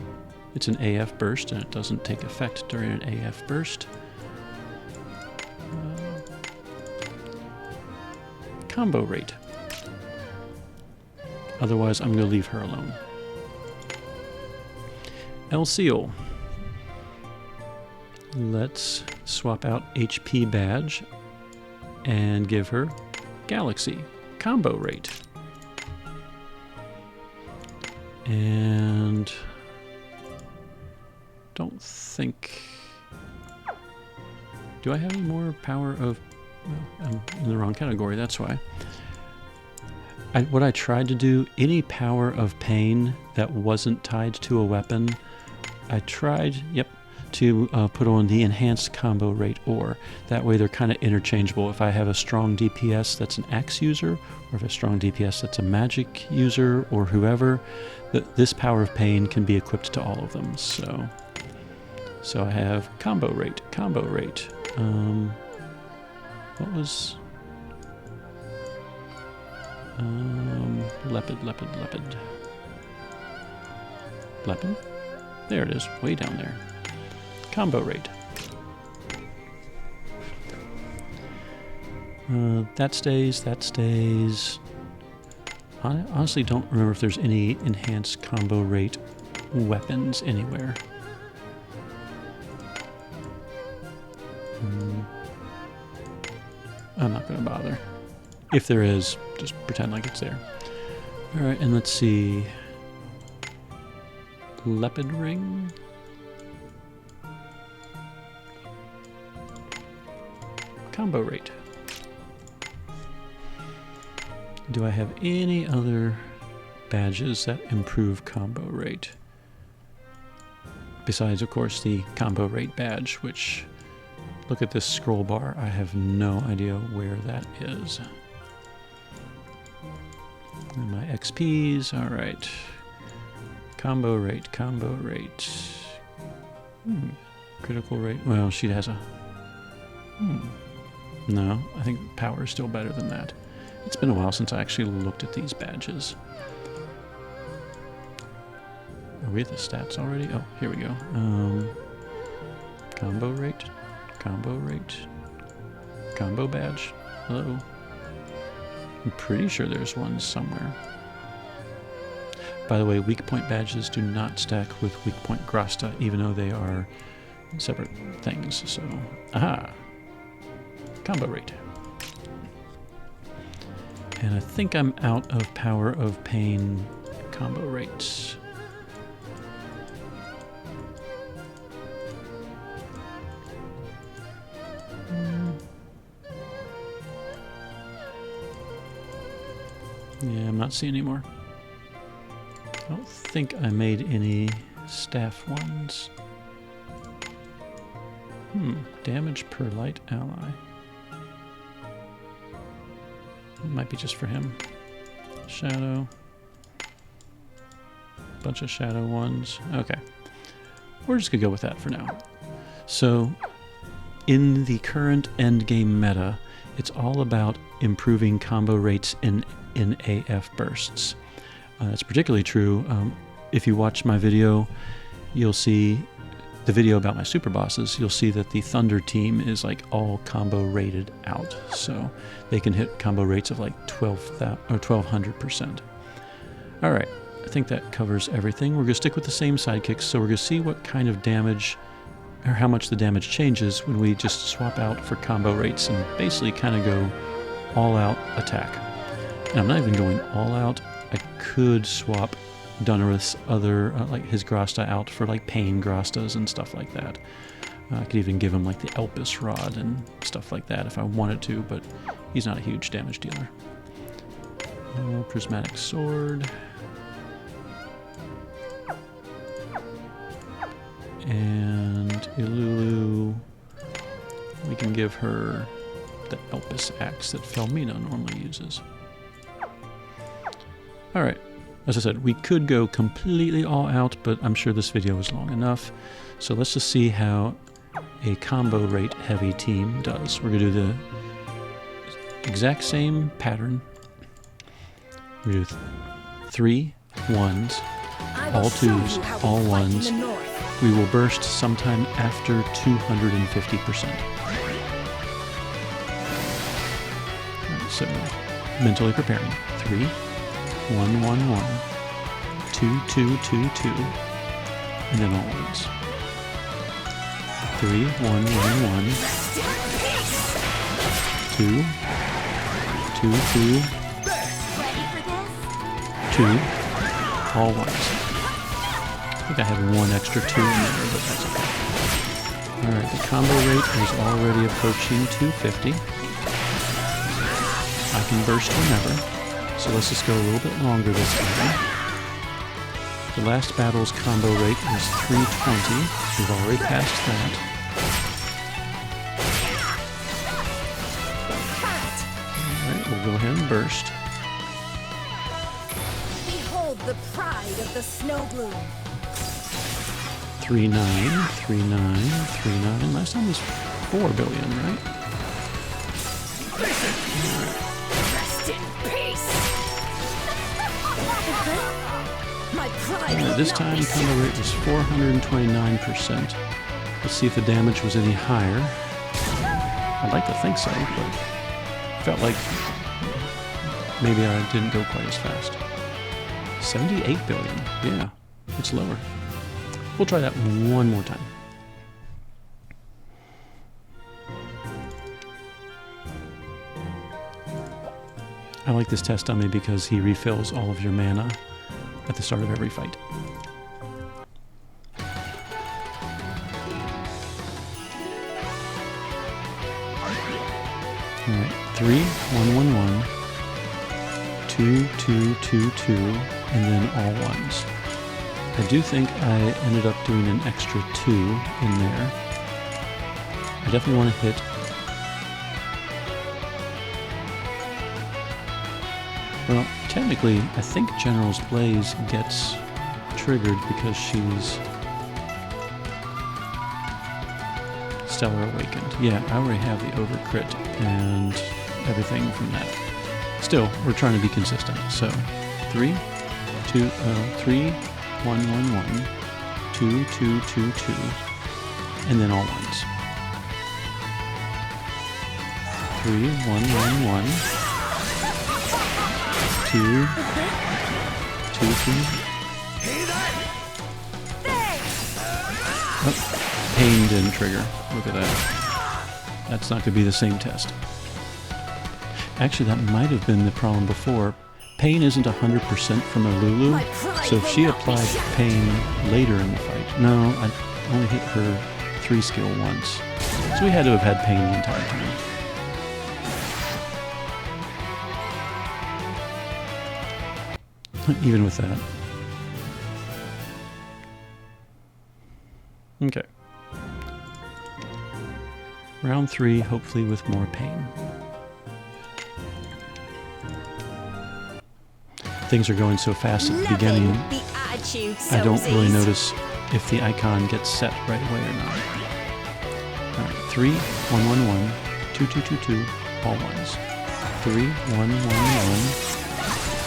It's an AF burst and it doesn't take effect during an AF burst. Combo rate. Otherwise, I'm going to leave her alone. El Seal. Let's swap out HP badge and give her Galaxy combo rate. And don't think... Do I have any more power of... Well, I'm in the wrong category, that's why. What I tried to do, any Power of Pain that wasn't tied to a weapon, I tried, to put on the enhanced combo rate ore. That way they're kind of interchangeable. If I have a strong DPS that's an axe user, or if a strong DPS that's a magic user, or whoever, this Power of Pain can be equipped to all of them. So I have combo rate. What was... Leopard. Leopard? There it is, way down there. Combo rate. That stays. I honestly don't remember if there's any enhanced combo rate weapons anywhere. I'm not going to bother. If there is, just pretend like it's there. Alright, and let's see. Leopard ring. Combo rate. Do I have any other badges that improve combo rate? Besides, of course, the combo rate badge, which, look at this scroll bar. I have no idea where that is. And my XPs, all right. Combo rate, combo rate. Critical rate, well, she has a... No, I think power is still better than that. It's been a while since I actually looked at these badges. Are we at the stats already? Oh, here we go. Combo rate, combo rate, combo badge. Hello. I'm pretty sure there's one somewhere. By the way, weak point badges do not stack with weak point Grasta, even though they are separate things. So, aha! Combo rate. And I think I'm out of Power of Pain combo rates. Yeah, I'm not seeing any more. I don't think I made any staff ones. Damage per light ally. It might be just for him. Shadow. Bunch of shadow ones. Okay. We're just gonna go with that for now. So, in the current endgame meta, it's all about improving combo rates in AF bursts. That's particularly true. If you watch my video, you'll see the video about my super bosses. You'll see that the Thunder team is like all combo rated out, so they can hit combo rates of like 1200%. All right, I think that covers everything. We're gonna stick with the same sidekicks, so we're gonna see what kind of damage or how much the damage changes when we just swap out for combo rates and basically kind of go all out attack. And I'm not even going all out. I could swap Dunarith's other, like his Grasta out for like Pain Grastas and stuff like that. I could even give him like the Elpis Rod and stuff like that if I wanted to, but he's not a huge damage dealer. Prismatic Sword. And Ilulu, we can give her the Elpis Axe that Felmina normally uses. Alright, as I said, we could go completely all out, but I'm sure this video is long enough. So let's just see how a combo rate heavy team does. We're going to do the exact same pattern. We do 3 ones, all 2s, all 1s. We will burst sometime after 250%. So, mentally preparing. 3, 1, 1, 1, 2, 2, 2, 2, and then all ones. 3, 1, 1, 1, 2, 2, 2, 2, all ones. I think I have one extra 2 in there, but that's okay. Alright, the combo rate is already approaching 250. I can burst whenever. So let's just go a little bit longer this time. The last battle's combo rate was 320. We've already passed that. Alright, we'll go ahead and burst. Behold the pride of the snow bloom. 3, 9, 3, 9, 3, 9. Last time was 4 billion, right? Rest in peace. My pride. This time combo rate was 429%. Let's see if the damage was any higher. I'd like to think so, but felt like maybe I didn't go quite as fast. 78 billion. Yeah, it's lower. We'll try that one more time. I like this test dummy because he refills all of your mana at the start of every fight. Alright, 3, 1, 1, 1, 2, 2, 2, 2, and then all ones. I do think I ended up doing an extra 2 in there. I definitely want to hit. Well, technically, I think General's Blaze gets triggered because she's Stellar Awakened. Yeah, I already have the overcrit and everything from that. Still, we're trying to be consistent. So, 3, 2, 3, 1, 1, 1, 2, 2, 2, 2, and then all ones. 3, 1, 1, 1, 2, 2, 2. Oh, pain didn't trigger. Look at that. That's not going to be the same test. Actually, that might have been the problem before. Pain isn't 100% from a Lulu, so if she applied pain later in the fight... No, I only hit her 3 skill once. So we had to have had pain the entire time. Even with that. Okay. Round 3, hopefully with more pain. Things are going so fast at the beginning, I don't really notice if the icon gets set right away or not. Alright, 3, 1, 1, 1, 2, 2, 2, 2, all ones. 3, 1, 1, 1,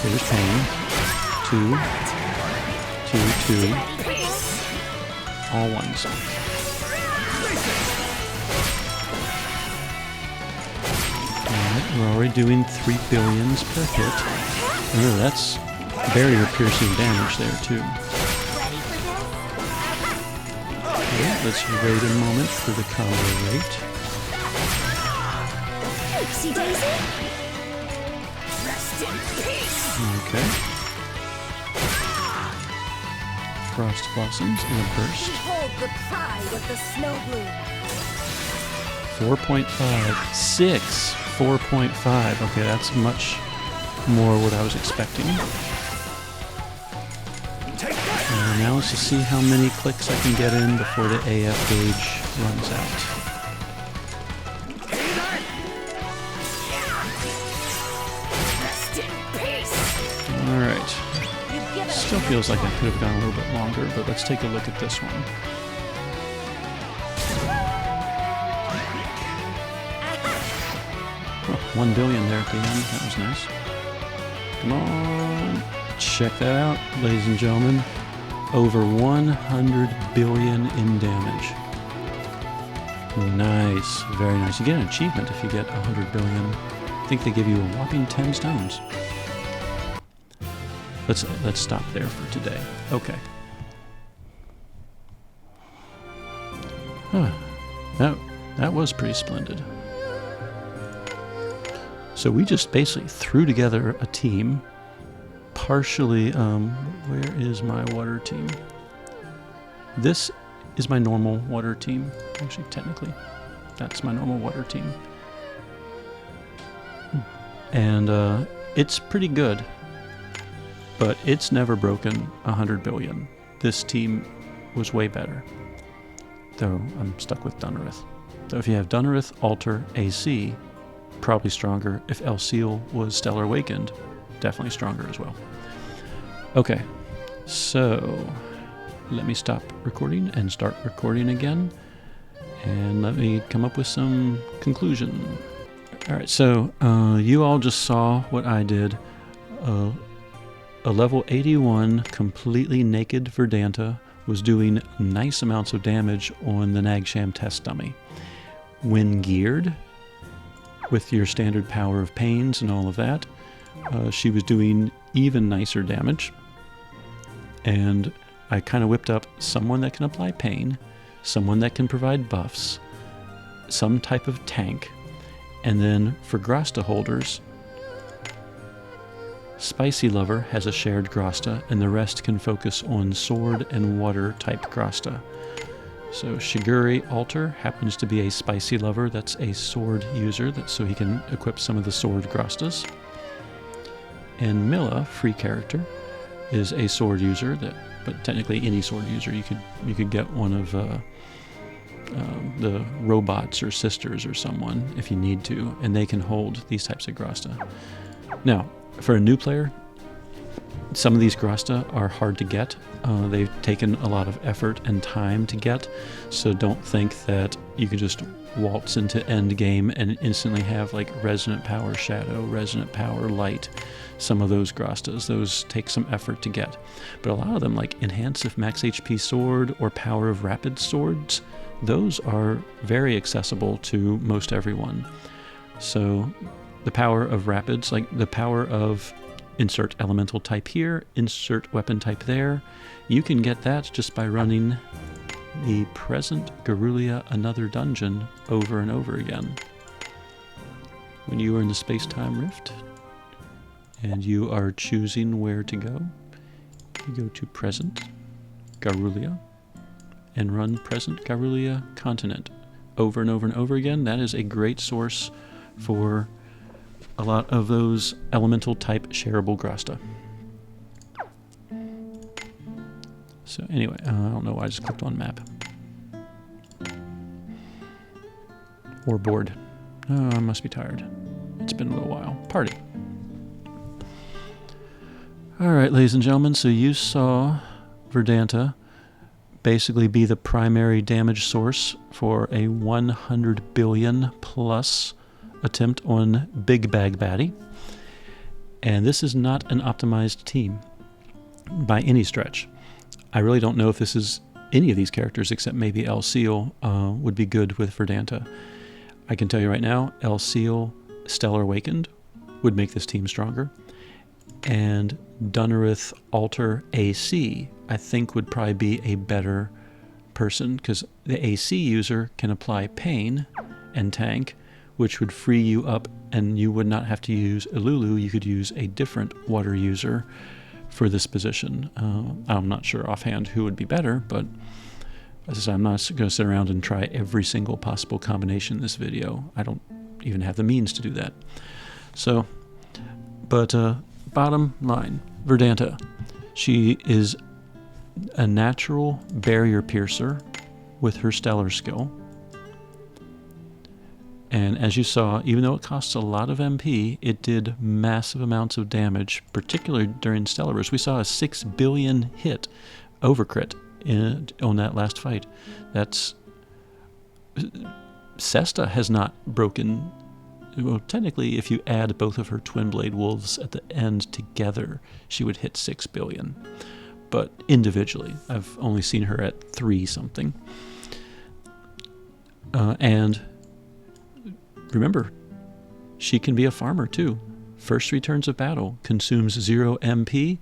there's pain. 2, 2, 2, all ones. Alright, we're already doing 3 billions per hit. Oh, that's barrier piercing damage there too. Okay, let's wait a moment for the combo rate. Oopsie daisy. Rest in peace. Okay. Frost blossoms in a burst. Behold the pride of the snow bloom. 4.5. 6. 4.5. Okay, that's much more what I was expecting. And now let's just see how many clicks I can get in before the AF gauge runs out. Alright. Still feels like I could have gone a little bit longer, but let's take a look at this one. Oh, 1 billion there at the end. That was nice. Come on. Check that out, ladies and gentlemen. Over 100 billion in damage. Nice. Very nice. You get an achievement if you get 100 billion. I think they give you a whopping 10 stones. Let's stop there for today. Okay. Huh. That was pretty splendid. So we just basically threw together a team, partially, where is my water team? This is my normal water team. Actually, technically, that's my normal water team. And it's pretty good, but it's never broken 100 billion. This team was way better, though I'm stuck with Dunnerith. So if you have Dunnerith, Alter, AC, probably stronger. If El Seal was Stellar Awakened, definitely stronger as well. Okay, so let me stop recording and start recording again, and let me come up with some conclusion. Alright, so you all just saw what I did. A level 81 completely naked Verdanta was doing nice amounts of damage on the Nagsham test dummy. When geared, with your standard power of pains and all of that, she was doing even nicer damage. And I kind of whipped up someone that can apply pain, someone that can provide buffs, some type of tank, and then for Grasta holders, Spicy Lover has a shared Grasta, and the rest can focus on sword and water type Grasta. So Shiguri Alter happens to be a Spicy Lover. That's a sword user, so he can equip some of the sword Grastas. And Milla, free character, is a sword user, but technically any sword user. You could get one of the robots or sisters or someone if you need to, and they can hold these types of Grasta. Now, for a new player, some of these Grasta are hard to get. They've taken a lot of effort and time to get, so don't think that you can just waltz into end game and instantly have like Resonant Power Shadow, Resonant Power Light. Some of those Grastas, those take some effort to get. But a lot of them, like Enhance of Max HP Sword or Power of Rapid Swords, those are very accessible to most everyone. So the power of Rapids, like the power of insert elemental type here, insert weapon type there, you can get that just by running the present Garulia Another Dungeon over and over again. When you are in the space-time rift and you are choosing where to go, you go to present Garulia and run present Garulia Continent over and over and over again. That is a great source for a lot of those elemental type shareable Grasta. So anyway, I don't know why I just clicked on map. Or bored. Oh, I must be tired. It's been a little while. Party. Alright, ladies and gentlemen, so you saw Verdanta basically be the primary damage source for a 100 billion plus attempt on Big Bag Baddie. And this is not an optimized team by any stretch. I really don't know if this is any of these characters except maybe El Seal would be good with Verdanta. I can tell you right now, El Seal Stellar Awakened would make this team stronger. And Dunnerith Alter AC, I think, would probably be a better person because the AC user can apply Pain and Tank, which would free you up, and you would not have to use Ilulu. You could use a different water user for this position. I'm not sure offhand who would be better, but as I said, I'm not going to sit around and try every single possible combination in this video. I don't even have the means to do that. So, but bottom line, Verdanta. She is a natural barrier piercer with her stellar skill. And as you saw, even though it costs a lot of MP, it did massive amounts of damage, particularly during Stellar Burst. We saw a 6 billion hit overcrit on that last fight. That's... Sesta has not broken... Well, technically, if you add both of her Twin Blade Wolves at the end together, she would hit 6 billion. But individually, I've only seen her at 3 something. And... remember, she can be a farmer too. First 3 turns of battle consumes 0 MP,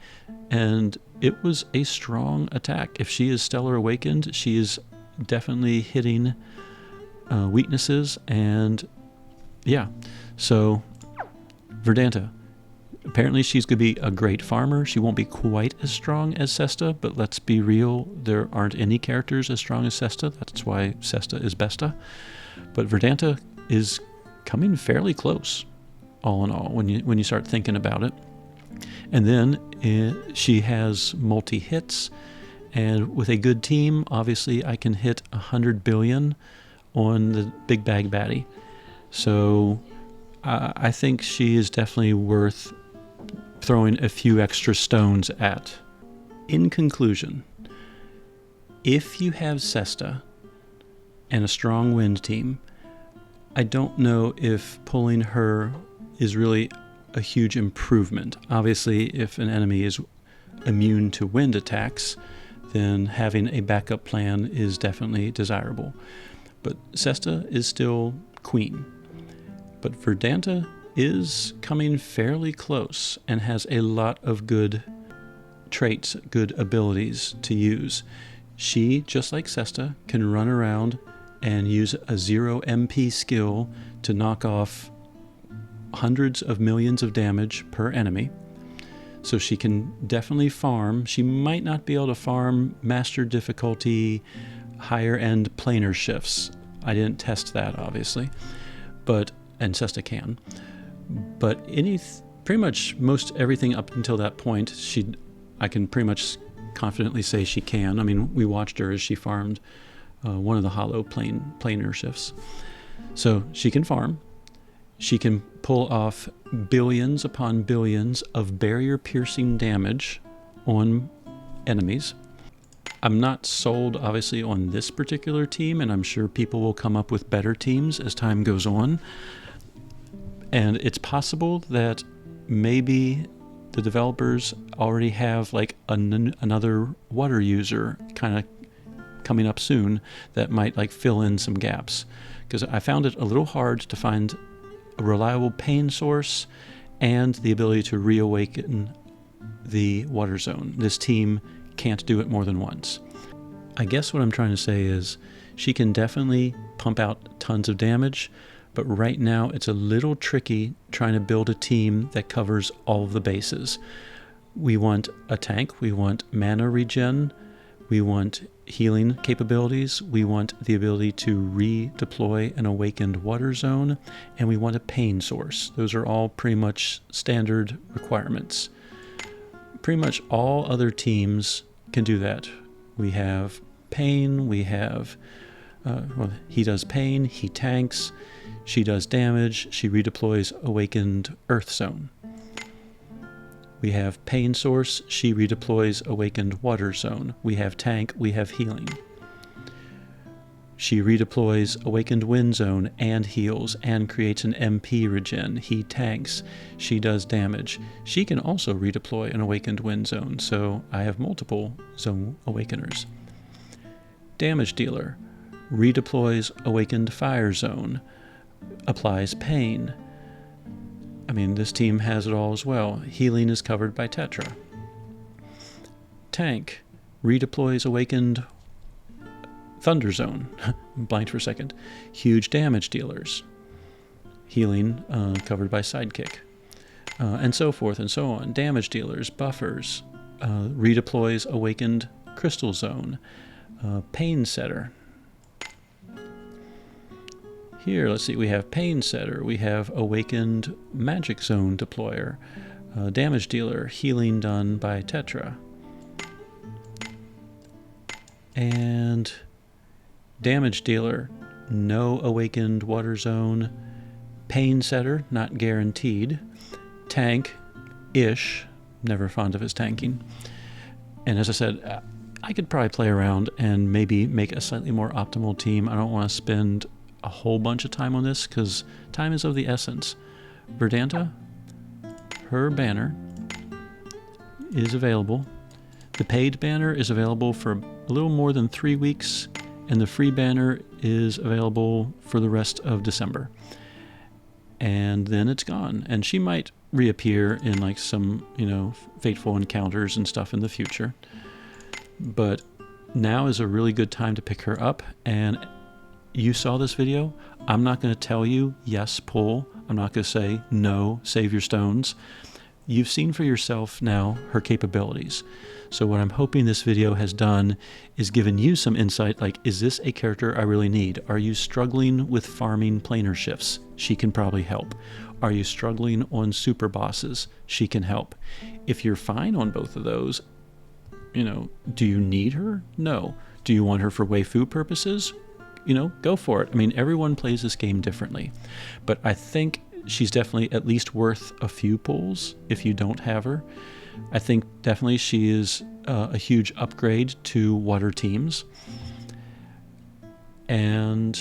and it was a strong attack. If she is Stellar Awakened, she is definitely hitting weaknesses, and yeah. So, Verdanta, apparently she's going to be a great farmer. She won't be quite as strong as Sesta, but let's be real, there aren't any characters as strong as Sesta. That's why Sesta is Besta. But Verdanta is coming fairly close, all in all, when you start thinking about it. And then she has multi-hits, and with a good team, obviously I can hit 100 billion on the Big Bag Baddie. So I think she is definitely worth throwing a few extra stones at. In conclusion, if you have Sesta and a strong wind team, I don't know if pulling her is really a huge improvement. Obviously, if an enemy is immune to wind attacks, then having a backup plan is definitely desirable. But Sesta is still queen. But Verdanta is coming fairly close and has a lot of good traits, good abilities to use. She, just like Sesta, can run around and use a 0 MP skill to knock off hundreds of millions of damage per enemy. So she can definitely farm. She might not be able to farm master difficulty, higher end planar shifts. I didn't test that, obviously, and Cesta can. But pretty much most everything up until that point, I can pretty much confidently say she can. I mean, we watched her as she farmed one of the hollow planar shifts. So she can farm. She can pull off billions upon billions of barrier-piercing damage on enemies. I'm not sold, obviously, on this particular team, and I'm sure people will come up with better teams as time goes on. And it's possible that maybe the developers already have like another water user kind of coming up soon that might like fill in some gaps. Because I found it a little hard to find a reliable pain source and the ability to reawaken the water zone. This team can't do it more than once. I guess what I'm trying to say is she can definitely pump out tons of damage, but right now it's a little tricky trying to build a team that covers all of the bases. We want a tank, we want mana regen, we want healing capabilities, we want the ability to redeploy an awakened water zone, and we want a pain source. Those are all pretty much standard requirements. Pretty much all other teams can do that. We have pain, we have, he does pain, he tanks, she does damage, she redeploys awakened earth zone. We have pain source, she redeploys awakened water zone. We have tank, we have healing. She redeploys awakened wind zone and heals and creates an MP regen. He tanks, she does damage. She can also redeploy an awakened wind zone, so I have multiple zone awakeners. Damage dealer, redeploys awakened fire zone, applies pain. I mean, this team has it all as well. Healing is covered by Tetra. Tank redeploys awakened Thunder Zone. Blanked for a second. Huge damage dealers. Healing covered by Sidekick. And so forth and so on. Damage dealers, buffers, redeploys awakened Crystal Zone. Pain Setter. Here, let's see, we have Pain Setter, we have Awakened Magic Zone Deployer, Damage Dealer, Healing done by Tetra, and Damage Dealer, no Awakened Water Zone, Pain Setter, not guaranteed, Tank-ish, never fond of his tanking, and as I said, I could probably play around and maybe make a slightly more optimal team. I don't want to spend a whole bunch of time on this because time is of the essence. Verdanta, her banner is available. The paid banner is available for a little more than 3 weeks, and the free banner is available for the rest of December. And then it's gone. And she might reappear in like some, fateful encounters and stuff in the future. But now is a really good time to pick her up, and you saw this video. I'm not going to tell you, yes, pull. I'm not going to say, no, save your stones. You've seen for yourself now her capabilities. So what I'm hoping this video has done is given you some insight, like, is this a character I really need? Are you struggling with farming planar shifts? She can probably help. Are you struggling on super bosses? She can help. If you're fine on both of those, do you need her? No. Do you want her for waifu purposes? Go for it. I mean, everyone plays this game differently, but I think she's definitely at least worth a few pulls if you don't have her. I think definitely she is a huge upgrade to water teams. And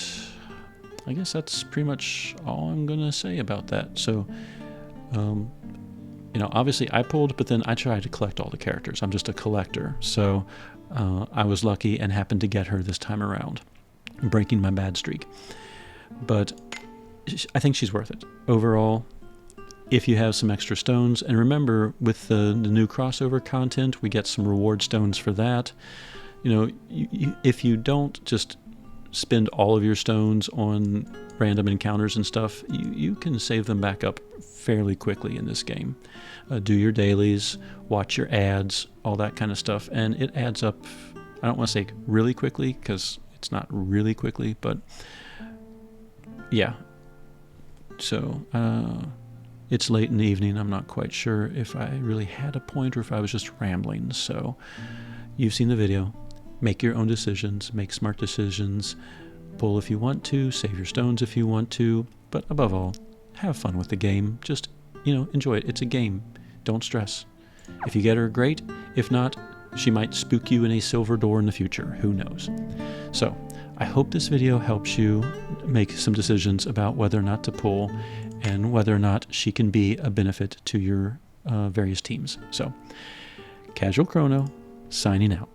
I guess that's pretty much all I'm going to say about that. So, obviously I pulled, but then I tried to collect all the characters. I'm just a collector. So I was lucky and happened to get her this time around, breaking my bad streak. But I think she's worth it. Overall, if you have some extra stones, and remember with the new crossover content, we get some reward stones for that. If you don't just spend all of your stones on random encounters and stuff, you can save them back up fairly quickly in this game. Do your dailies, watch your ads, all that kind of stuff, and it adds up. I don't want to say really quickly, because it's not really quickly, but yeah. So it's late in the evening. I'm not quite sure if I really had a point or if I was just rambling. So you've seen the video. Make your own decisions, make smart decisions, pull if you want to, save your stones if you want to, but above all, have fun with the game. Just, enjoy it. It's a game. Don't stress. If you get her, great. If not, she might spook you in a silver door in the future. Who knows? So, I hope this video helps you make some decisions about whether or not to pull and whether or not she can be a benefit to your various teams. So, Casual Chrono, signing out.